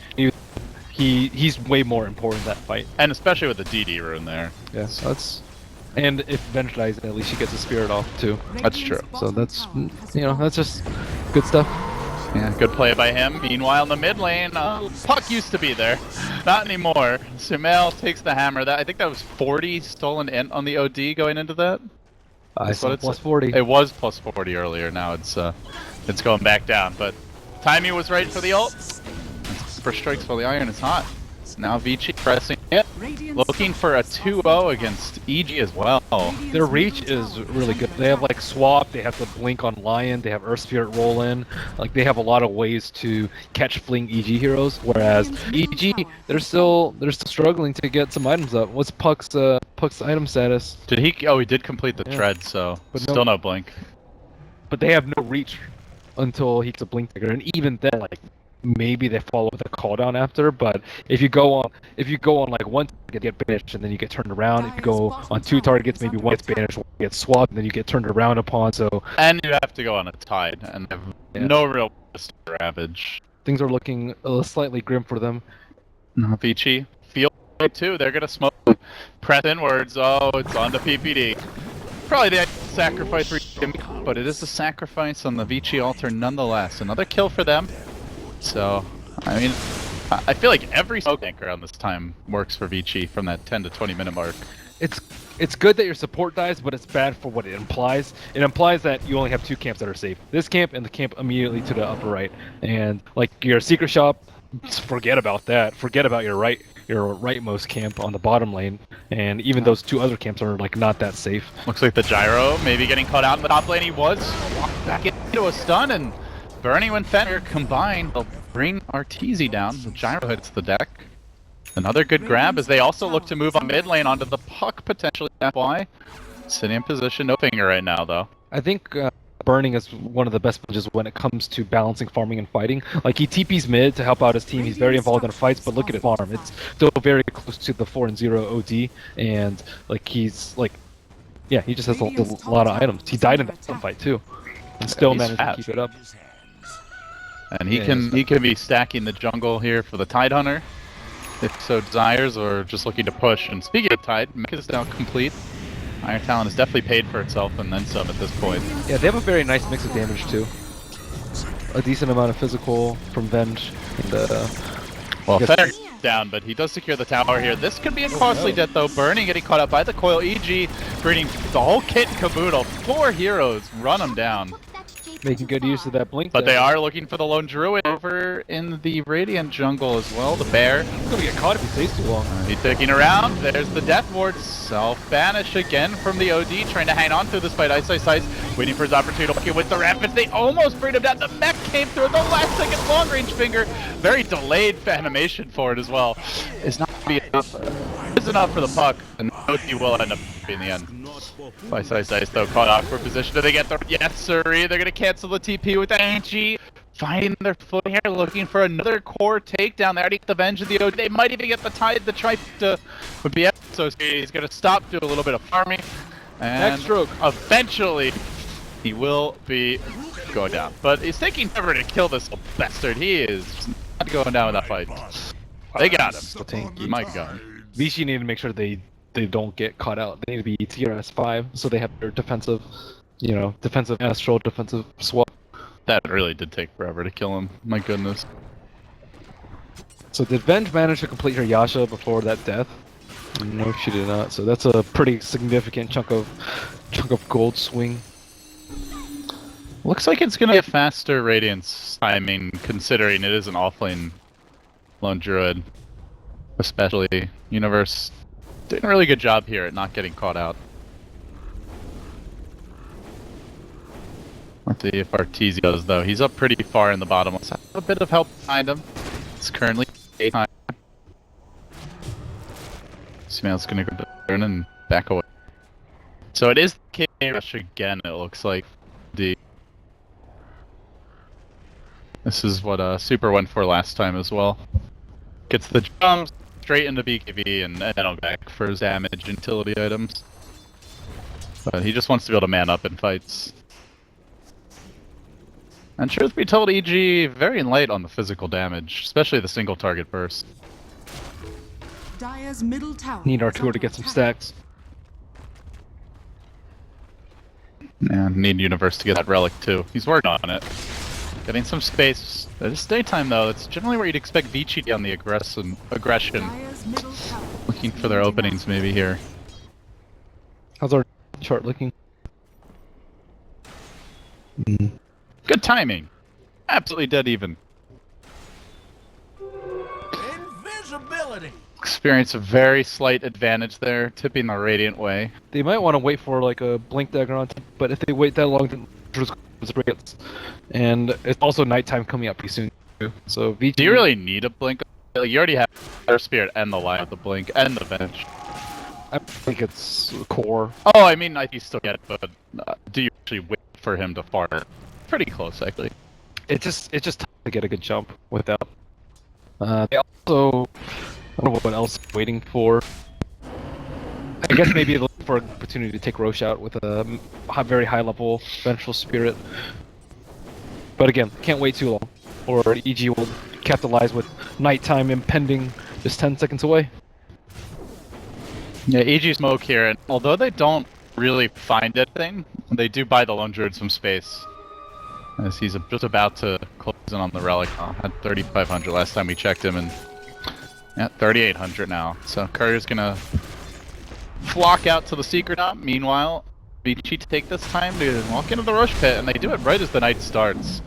S4: way more important in that fight.
S3: And especially with the DD rune there.
S4: Yeah, so that's... And if Venge dies, at least he gets his spirit off too.
S3: That's true.
S4: So that's, you know, that's just good stuff.
S3: Yeah, good play by him. Meanwhile, in the mid lane, Puck used to be there. Not anymore. Sumail takes the hammer. I think that was 40 stolen int on the OD going into that.
S4: I saw plus 40.
S3: It was plus 40 earlier. Now it's going back down. But timing was right for the ult. First strikes for the iron is hot. Now Vici pressing it. Looking for a 2-0 against EG as well.
S4: Their reach is really good. They have like swap, they have the blink on Lion, they have Earth Spirit roll in. Like they have a lot of ways to catch fleeing EG heroes. Whereas EG, they're still struggling to get some items up. What's Puck's item status?
S3: Did he? Oh, he did complete the tread, so but still no blink.
S4: But they have no reach until he gets a blink trigger, and even then, like. Maybe they follow with a cooldown after, but if you go on like one target, get banished and then you get turned around. If you go on 2 targets, maybe one gets banished, one gets swapped, and then you get turned around upon. So
S3: and you have to go on a Tide and have no real ravage.
S4: Things are looking slightly grim for them.
S3: Vici feel it too. They're gonna smoke, press inwards. Oh, it's on the PPD. Probably the sacrifice for him, but it is a sacrifice on the Vici altar nonetheless. Another kill for them. So, I mean, I feel like every smoke anchor on this time works for Vici from that 10 to 20 minute mark.
S4: It's good that your support dies, but it's bad for what it implies. It implies that you only have 2 camps that are safe. This camp and the camp immediately to the upper right. And like your secret shop, forget about that. Forget about your rightmost camp on the bottom lane. And even those 2 other camps are like not that safe.
S3: Looks like the gyro maybe getting caught out in the top lane. He was walked back into a stun and Burning when Fenrir combined, they'll bring Arteezy down. The gyro hits the deck. Another good grab as they also look to move on mid lane onto the Puck potentially. FY. Sitting in position, no finger right now though.
S4: I think Burning is one of the best punches when it comes to balancing farming and fighting. Like he TP's mid to help out his team. He's very involved in fights, but look at his farm. It's still very close to the 4-0 OD, and like he's like, yeah, he just has a lot of items. He died in that fight too, and still managed to keep it up.
S3: And he can be stacking the jungle here for the Tidehunter, if so desires, or just looking to push. And speaking of Tide, Mech is now complete. Iron Talon has definitely paid for itself and then some at this point.
S4: Yeah, they have a very nice mix of damage too. A decent amount of physical from Venge. And,
S3: well, Fenrir's down, but he does secure the tower here. This could be a costly death though. Burning getting caught up by the coil. EG bringing the whole kit and caboodle. 4 heroes run him down.
S4: Making good use of that blink.
S3: But they are looking for the lone druid over in the Radiant jungle as well. The bear.
S4: He's gonna get caught if he stays too long.
S3: He's taking around. There's the death ward. Self-banish again from the OD, trying to hang on through this fight. Ice, waiting for his opportunity to with the rapids. They almost bring him down. The mech came through the last second long range finger. Very delayed animation for it as well. It's not gonna be enough. It's enough for the Puck, and OD will end up in the end. Ice though caught off for position. Do they get the yes sirree? They're gonna cancel the TP with AG. Finding their foot here, looking for another core takedown. They already get the Venge of the OD. They might even get the Tide. The Tripe would be so he's gonna stop, do a little bit of farming, and eventually he will be going down. But he's taking forever to kill this little bastard. He is not going down with that fight. They got him. My God.
S4: Vici need to make sure they don't get caught out. They need to be TRS 5, so they have their defensive, defensive astral, defensive swap.
S3: That really did take forever to kill him. My goodness.
S4: So did Venge manage to complete her Yasha before that death? No, she did not. So that's a pretty significant chunk of gold swing.
S3: Looks like it's gonna be a faster Radiance timing, considering it is an offlane lone druid. Especially Universe doing a really good job here at not getting caught out. Let's see if Arteezy does though. He's up pretty far in the bottom. Let's have a bit of help behind him. It's currently 8 time. Sumail's gonna go turn and back away. So it is K rush again, it looks like. D. This is what Super went for last time as well. Gets the jumps straight into BKB and then back for his damage utility items. But he just wants to be able to man up in fights. And truth be told, EG very light on the physical damage, especially the single target burst.
S1: Dire's middle tower.
S4: Need Arturo to get some stacks.
S3: And need Universe to get that relic too. He's working on it. Getting some space. It's daytime though. That's generally where you'd expect Vici to be on the aggression.
S1: Dire's middle tower.
S3: Looking for their openings maybe here.
S4: How's our chart looking?
S3: Good timing. Absolutely dead even.
S2: Invisibility.
S3: Experience a very slight advantage there, tipping the Radiant way.
S4: They might want to wait for like a blink dagger on top, but if they wait that long, then Radiance. And it's also nighttime coming up pretty soon too. So Vici.
S3: Do you really need a blink? Like, you already have their spirit and the light of the blink and the bench.
S4: I think it's core.
S3: Oh, I mean, you still get it, but do you actually wait for him to fart? Pretty close, actually.
S4: It's just tough to get a good jump without. They also, I don't know what else they're waiting for. I guess maybe looking for an opportunity to take Roche out with a very high level Vengeful Spirit. But again, can't wait too long, or EG will capitalize with nighttime impending just 10 seconds away.
S3: Yeah, EG smoke here, and although they don't really find anything, they do buy the Lone Druid some space. As he's just about to close in on the relic. Had 3,500 last time we checked him, and yeah, 3,800 now. So Courier's gonna flock out to the secret top. Meanwhile, Vici take this time to walk into the Roche pit, and they do it right as the night starts.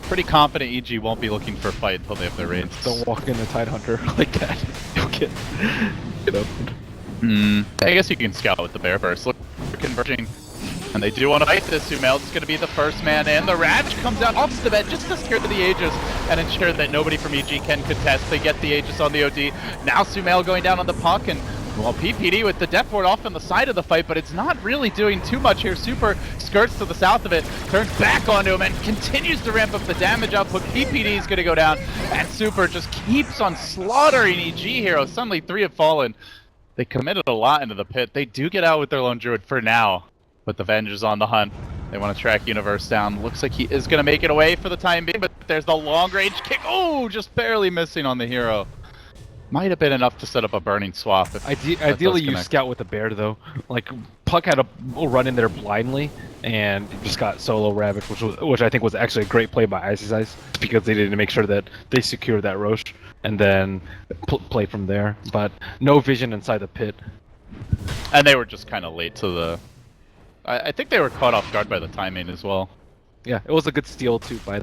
S3: Pretty confident EG won't be looking for a fight until they have their raids.
S4: Don't walk into Tidehunter like that. You'll get opened.
S3: I guess you can scout with the Bear Burst. Look, they're converging. And they do want to fight this. Sumail's is going to be the first man in. The Ravage comes out off the bed just to secure the Aegis and ensure that nobody from EG can contest. They get the Aegis on the OD. Now Sumail going down on the puck, and well, PPD with the Death Ward off on the side of the fight, but it's not really doing too much here. Super skirts to the south of it, turns back onto him, and continues to ramp up the damage output. PPD is going to go down, and Super just keeps on slaughtering EG heroes. Suddenly 3 have fallen. They committed a lot into the pit. They do get out with their Lone Druid for now. But the Venge is on the hunt. They want to track Universe down. Looks like he is going to make it away for the time being, but there's the long range kick. Oh, just barely missing on the hero. Might have been enough to set up a burning swap.
S4: Ideally, you scout with the bear though. Like Puck had a run in there blindly and just got solo Ravage, which I think was actually a great play by Icy's Eyes, because they didn't make sure that they secured that Roche and then play from there. But no vision inside the pit.
S3: And they were just kind of late to the. I think they were caught off guard by the timing as well.
S4: Yeah, it was a good steal too by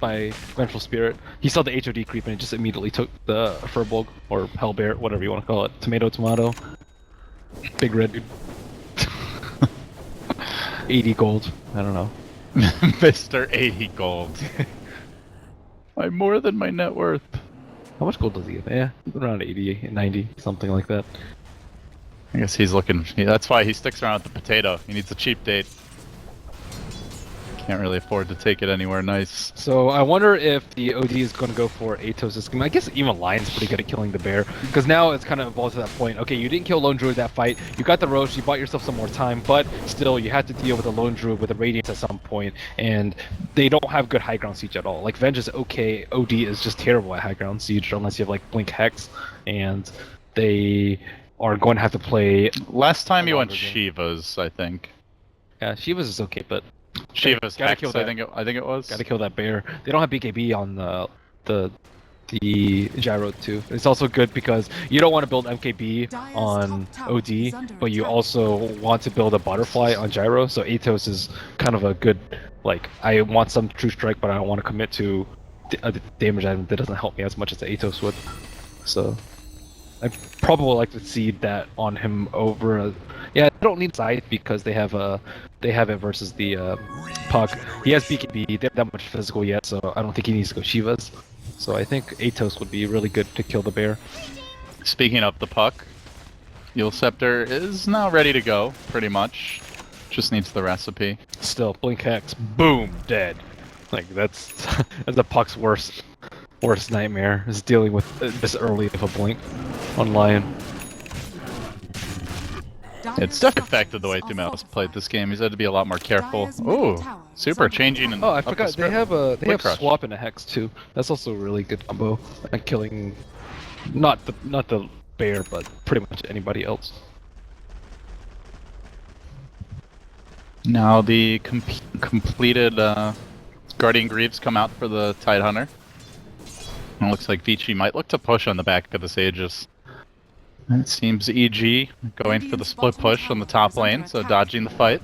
S4: Vengeful Spirit. He saw the HOD creep and just immediately took the Furbolg, or Hellbear, whatever you want to call it. Tomato. Big red dude. 80 gold. I don't know.
S3: Mr. 80 gold. I'm more than my net worth.
S4: How much gold does he have? Yeah, around 80, 90, something like that.
S3: I guess he's looking. That's why he sticks around with the potato. He needs a cheap date. Can't really afford to take it anywhere nice.
S4: So I wonder if the OD is going to go for Atos' scheme. I guess even Lion's pretty good at killing the bear, because now it's kind of evolved to that point. Okay, you didn't kill Lone Druid that fight. You got the Roche. You bought yourself some more time, but still, you had to deal with a Lone Druid with a Radiance at some point, and they don't have good high ground siege at all. Like Venge is okay. OD is just terrible at high ground siege unless you have like Blink Hex, and they are going to have to play.
S3: Last time
S4: A
S3: you went
S4: longer game.
S3: Shivas, I think.
S4: Yeah, Shivas is okay, but
S3: Shivas
S4: gotta
S3: Hex,
S4: kill
S3: I
S4: that.
S3: think it was.
S4: Gotta kill that bear. They don't have BKB on the gyro too. It's also good because you don't want to build MKB
S1: Dire's
S4: on
S1: top tower is
S4: OD,
S1: under
S4: but you
S1: attack.
S4: also want to build a butterfly on gyro. So Atos is kind of a good, like, I want some true strike, but I don't want to commit to a damage item that doesn't help me as much as the Atos would. So I probably would like to see that on him over. Yeah, they don't need scythe because they have it versus the puck. He has BKB. They have that much physical yet, so I don't think he needs to go Shivas. So I think Atos would be really good to kill the bear.
S3: Speaking of the puck, Yule Scepter is now ready to go, pretty much. Just needs the recipe.
S4: Still, blink hex, boom, dead. Like that's that's the puck's worst nightmare is dealing with this early of a blink on Lion.
S3: It's definitely affected the way Dumel's played this game. He's had to be a lot more careful. Ooh, super changing and
S4: Oh, I
S3: up the
S4: forgot they
S3: script.
S4: have
S3: Blink Crush.
S4: swap and a hex too. That's also a really good combo. And killing not the bear, but pretty much anybody else.
S3: Now the completed Guardian Greaves come out for the Tide Hunter. And it looks like Vici might look to push on the back of the Sages. It seems EG going for the split push on the top lane, so dodging the fight.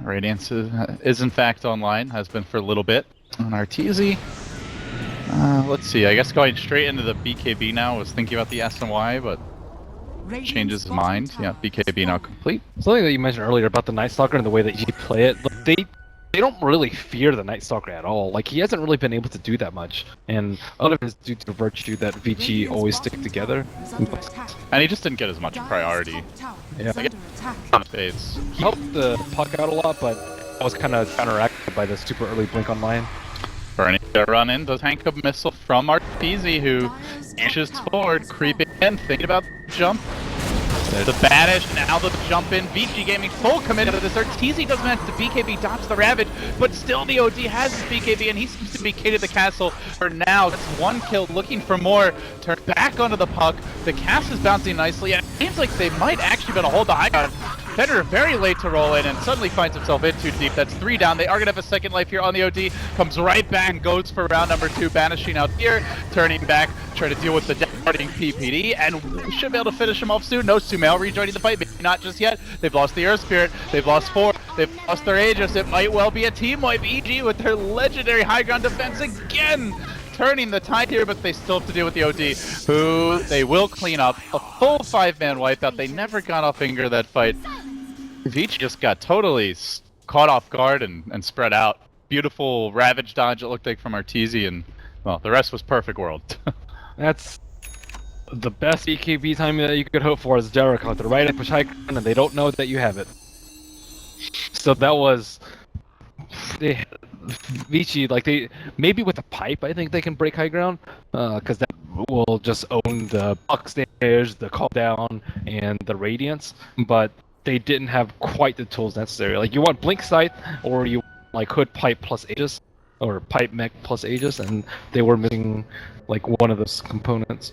S3: Radiance is in fact online, has been for a little bit. On Arteezy, let's see, I guess going straight into the BKB now. Was thinking about the SNY, but changes his mind. Yeah, BKB now complete.
S4: Something that you mentioned earlier about the Night Stalker and the way that you play it, like, they don't really fear the Night Stalker at all. Like, he hasn't really been able to do that much, and a lot of it is due to the virtue that Vici always stick together.
S3: And he just didn't get as much priority
S4: Yeah.
S3: on phase.
S4: He helped the puck out a lot, but that was kind of counteracted by the super early blink on Lion.
S3: Burning to run in, the tank of missile from Arteezy, who inches forward, creeping in, thinking about the jump. The banish, now the jump in. Vici Gaming full committed to this. Arteezy doesn't have to BKB dodge the Ravage, but still the OD has his BKB, and he seems to be key to the castle for now. That's one kill, looking for more. Turn back onto the puck. The cast is bouncing nicely, and it seems like they might actually be able to hold the high ground. Federer very late to roll in and suddenly finds himself in too deep. That's 3 down. They are going to have a second life here on the OD. Comes right back and goes for round number 2. Banishing out here. Turning back. Trying to deal with the departing PPD. And should be able to finish him off soon. No Sumail rejoining the fight. Maybe not just yet. They've lost the Earth Spirit. They've lost 4. They've lost their Aegis. It might well be a team wipe. EG with their legendary high ground defense again. Turning the tide here, but they still have to deal with the OD, who they will clean up. A full 5-man wipeout. They never got off finger that fight. Vici just got totally caught off guard and spread out. Beautiful Ravage dodge, it looked like, from Arteezy, and, well, the rest was perfect world.
S4: That's the best BKB time that you could hope for is gyro counter, right at push high ground, and they don't know that you have it. So that was... Vici, like, they maybe with a pipe, I think they can break high ground, because that will just own the puck stage, the call down, and the radiance, but they didn't have quite the tools necessary. Like, you want blink scythe, or you like hood pipe plus Aegis, or pipe mech plus Aegis, and they were missing like one of those components.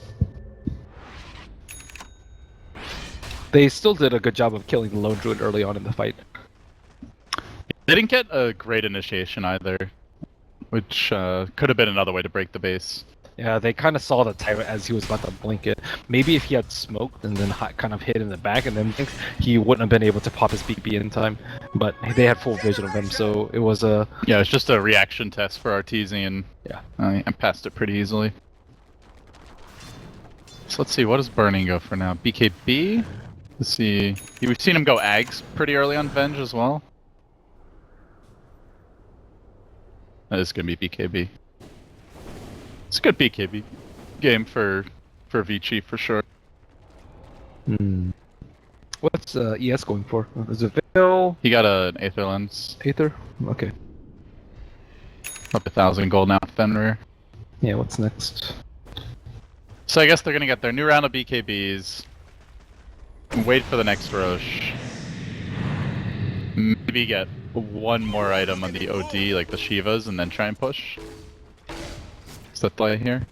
S4: They still did a good job of killing the lone druid early on in the fight.
S3: They didn't get a great initiation either, which could have been another way to break the base.
S4: Yeah, they kind of saw the tyrant as he was about to blink it. Maybe if he had smoked and then kind of hit in the back and then he wouldn't have been able to pop his BB in time. But they had full vision of him, so it was a...
S3: Yeah, it's just a reaction test for Arteezy, and
S4: yeah,
S3: I passed it pretty easily. So let's see, what does Burning go for now? BKB? Let's see. We've seen him go Ags pretty early on Venge as well. That is going to be BKB. It's a good BKB game for Vici for sure.
S4: What's ES going for? Is it Veil?
S3: He got an Aether Lens.
S4: Aether? Okay.
S3: Up 1,000 gold now, Fenrir.
S4: Yeah, what's next?
S3: So I guess they're going to get their new round of BKBs. Wait for the next Roche. Maybe get one more item on the OD, like the Shivas, and then try and push. the play here?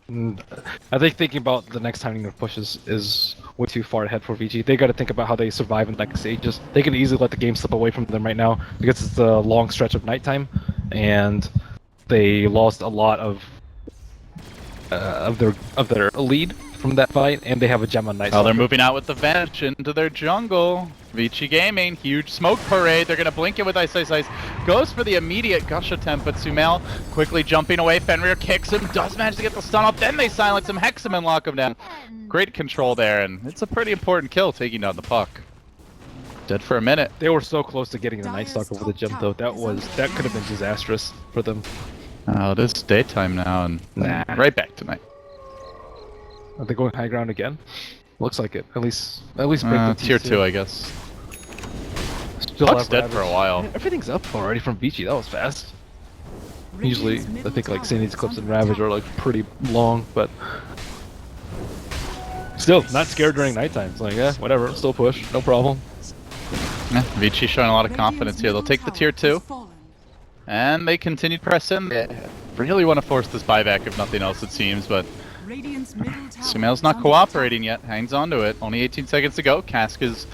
S4: I think thinking about the next timing of pushes is way too far ahead for VG. They got to think about how they survive in the next stages. They can easily let the game slip away from them right now because it's a long stretch of nighttime, and they lost a lot of their lead from that fight, and they have a gem on night.
S3: Oh, they're moving out with the Venge into their jungle. Vici Gaming, huge smoke parade. They're gonna blink it with Ice Ice Ice. Goes for the immediate gush attempt, but Sumail quickly jumping away. Fenrir kicks him, does manage to get the stun off. Then they silence him, hex him, and lock him down. Great control there, and it's a pretty important kill taking down the puck. Dead for a minute.
S4: They were so close to getting the Night Stalker over the gem, though. That could have been disastrous for them.
S3: Oh, it is daytime now, and right back tonight.
S4: Are they going high ground again? Looks like it. At least break the
S3: tier 2, I guess.
S4: Still
S3: Puck's dead for a while.
S4: Everything's up already from Vici. That was fast. Usually, I think like Sandy's Clips and Ravage are like pretty long, but still not scared during nighttime. It's like, yeah, whatever, still push, no problem.
S3: Yeah, Vici showing a lot of confidence here. They'll take the tier 2, and they continue to press in. They really want to force this buyback if nothing else, it seems, but Sumail's not cooperating yet. Hangs on to it. Only 18 seconds to go. Cask is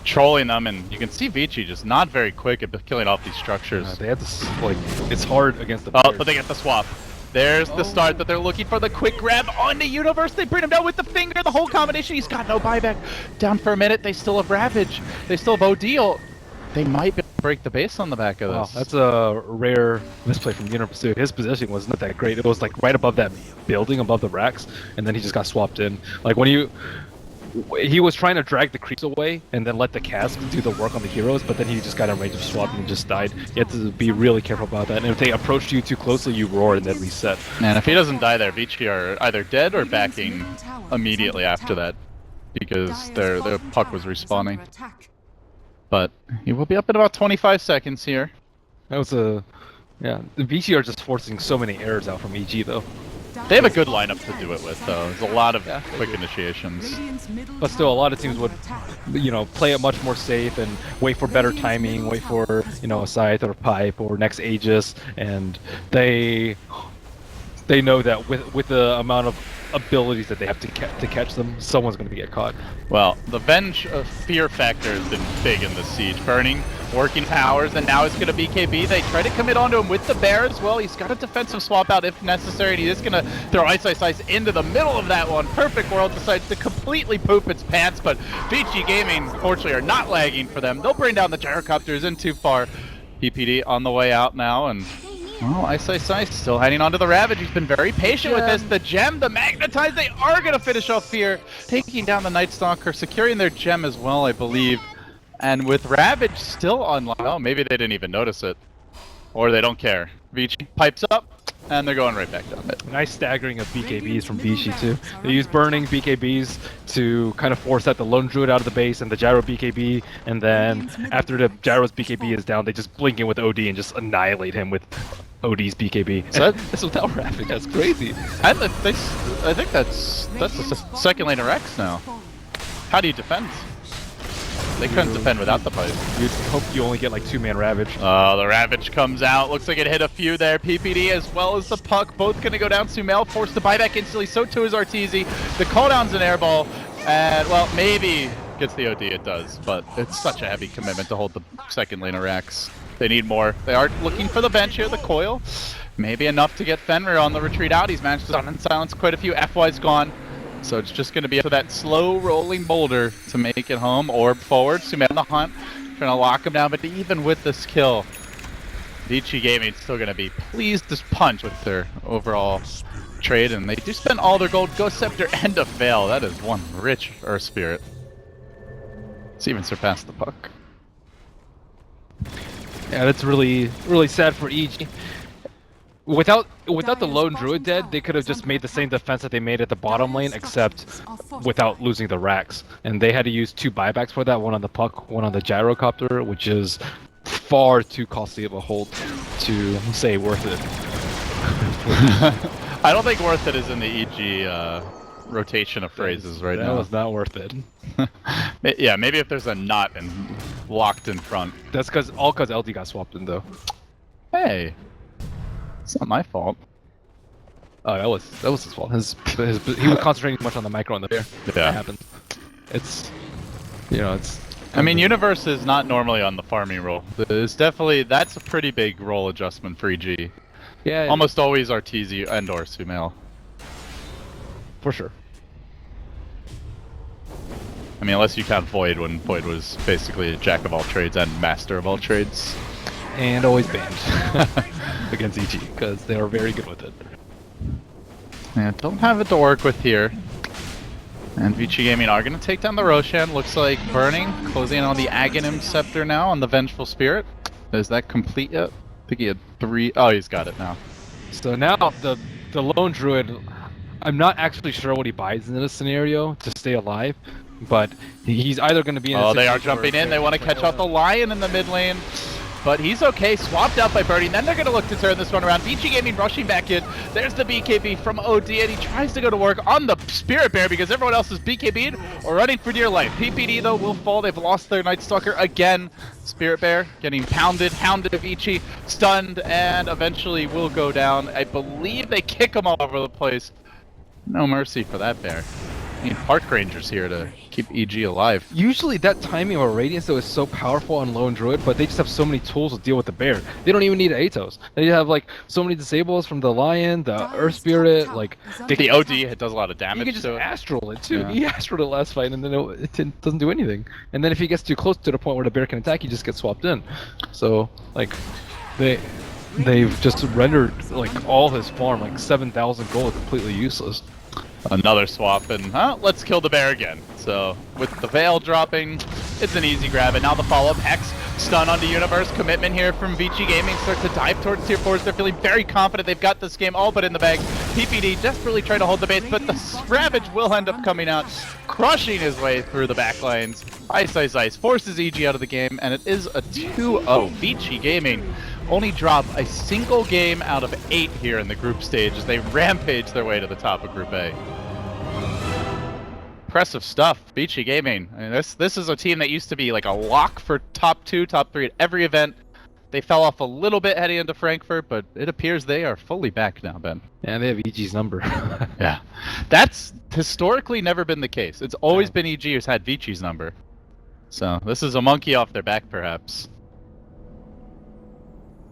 S3: trolling them, and you can see Vici just not very quick at killing off these structures.
S4: They have this, like, it's hard against the
S3: players. But they get the swap. There's the start that they're looking for. The quick grab on the Universe. They bring him down with the finger. The whole combination. He's got no buyback. Down for a minute. They still have Ravage. They still have OD. They might be able to break the base on the back of this.
S4: Wow, that's a rare misplay from Universe too. His positioning was not that great. It was like right above that building, above the racks, and then he just got swapped in. Like when he was trying to drag the creeps away and then let the Cask do the work on the heroes, but then he just got in range of swap and just died. You have to be really careful about that. And if they approached you too closely, you roar and then reset.
S3: And if he doesn't die there, Vici are either dead or backing immediately after that, because their puck was respawning. But he will be up in about 25 seconds here.
S4: That was the Vici are just forcing so many errors out from EG though.
S3: They have a good lineup to do it with though. There's a lot of quick initiations.
S4: But still, a lot of teams would, play it much more safe and wait for better timing, wait for, a Scythe or a Pipe or next Aegis, and they know that with the amount of abilities that they have to catch them, someone's going to get caught.
S3: Well, the Venge fear factor has been big in this siege. Burning, working powers, and now it's going to be KB. They try to commit onto him with the bear as well. He's got a defensive swap out if necessary, and he's just going to throw Ice Ice Ice into the middle of that one. Perfect World decides to completely poop its pants, but Vici Gaming, fortunately, are not lagging for them. They'll bring down the gyrocopters in too far. PPD on the way out now, and well, Ice Ice Ice still hanging on to the Ravage. He's been very patient with this. The gem, the Magnetize, they are going to finish off Fear. Taking down the Night Stalker, securing their gem as well, I believe. And with Ravage still online, oh, maybe they didn't even notice it. Or they don't care. Vici pipes up, and they're going right back down it.
S4: Nice staggering of BKBs from Vici too. They use burning BKBs to kind of force out the Lone Druid out of the base and the Gyro BKB, and then after the Gyro's BKB is down, they just blink in with OD and just annihilate him with OD's BKB.
S3: So
S4: that's without Ravage. That's crazy.
S3: I think that's the second lane of Rex now. How do you defend? They couldn't defend without the pipe.
S4: You'd hope you only get like 2-man Ravage.
S3: Oh, the Ravage comes out. Looks like it hit a few there. PPD as well as the puck. Both going to go down. Sumail forced to buy back instantly. So too is Arteezy. The cooldown's an airball. And, well, maybe gets the OD. It does. But it's such a heavy commitment to hold the second lane of Rex. They need more. They are looking for the bench here. The coil. Maybe enough to get Fenrir on the retreat out. He's managed to silence quite a few. FY's gone. So it's just going to be up to that slow rolling boulder to make it home. Orb forward, Sumail on the hunt, trying to lock him down. But even with this kill, Vici Gaming still going to be pleased to punch with their overall trade. And they do spend all their gold. Ghost Scepter and a Veil. That is one rich Earth Spirit. It's even surpassed the puck.
S4: Yeah, that's really, really sad for EG. Without the Lone Druid dead, they could have just made the same defense that they made at the bottom lane, except without losing the racks. And they had to use 2 buybacks for that, one on the puck, one on the gyrocopter, which is far too costly of a hold to say worth it.
S3: I don't think worth it is in the EG rotation of phrases right now.
S4: That was not worth it.
S3: Yeah, maybe if there's a knot and locked in front.
S4: That's because LD got swapped in though.
S3: Hey. It's not my fault.
S4: Oh, that was his fault. He was concentrating too much on the micro and the bear.
S3: Yeah.
S4: That happens. It's, you know, it's.
S3: I mean, Universe is not normally on the farming role. It's definitely, that's a pretty big role adjustment for EG.
S4: Yeah.
S3: Almost always Arteezy and or Sumail.
S4: For sure.
S3: I mean, unless you count Void, when Void was basically a jack of all trades and master of all trades.
S4: And always banned against EG because they are very good with it.
S3: Yeah, don't have it to work with here. And Vici Gaming are going to take down the Roshan. Looks like Burning, closing in on the Aghanim Scepter now on the Vengeful Spirit. Is that complete yet? I think he had 3. Oh, he's got it now.
S4: So now the lone druid, I'm not actually sure what he buys in this scenario to stay alive, but he's either going to be in.
S3: Oh, they are jumping in. They want to catch out the Lion in the mid lane. But he's okay, swapped out by Birdie. Then they're going to look to turn this one around. Vici Gaming rushing back in. There's the BKB from OD, and he tries to go to work on the Spirit Bear because everyone else is BKB'd or running for dear life. PPD, though, will fall. They've lost their Night Stalker again. Spirit Bear getting pounded, hounded of Vici, stunned, and eventually will go down. I believe they kick him all over the place. No mercy for that bear. I need Park Rangers here to keep EG alive.
S4: Usually that timing of a Radiance though is so powerful on Lone Druid, but they just have so many tools to deal with the bear. They don't even need Atos. They have like so many disables from the Lion, the Earth Spirit, like
S3: The OD, it does a lot of damage
S4: you can just
S3: to it.
S4: astral it too.
S3: Yeah.
S4: He astraled it last fight and then it doesn't do anything. And then if he gets too close to the point where the bear can attack, he just gets swapped in. So like they've just rendered like all his farm, like 7,000 gold, completely useless.
S3: Another swap, and let's kill the bear again. So, with the Veil dropping, it's an easy grab, and now the follow-up. Hex, stun onto Universe, commitment here from Vici Gaming, starts to dive towards tier 4s. They're feeling very confident they've got this game all but in the bag. PPD desperately trying to hold the base, but the Ravage will end up coming out, crushing his way through the backlines. Ice, forces EG out of the game, and it is a 2-0. Vici Gaming only drop a single game out of 8 here in the group stage as they rampage their way to the top of Group A. Impressive stuff, Vici Gaming. I mean, this is a team that used to be like a lock for top 2, top 3 at every event. They fell off a little bit heading into Frankfurt, but it appears they are fully back now, Ben.
S4: Yeah, they have EG's number.
S3: Yeah. That's historically never been the case. It's always been EG who's had Vici's number. So this is a monkey off their back, perhaps.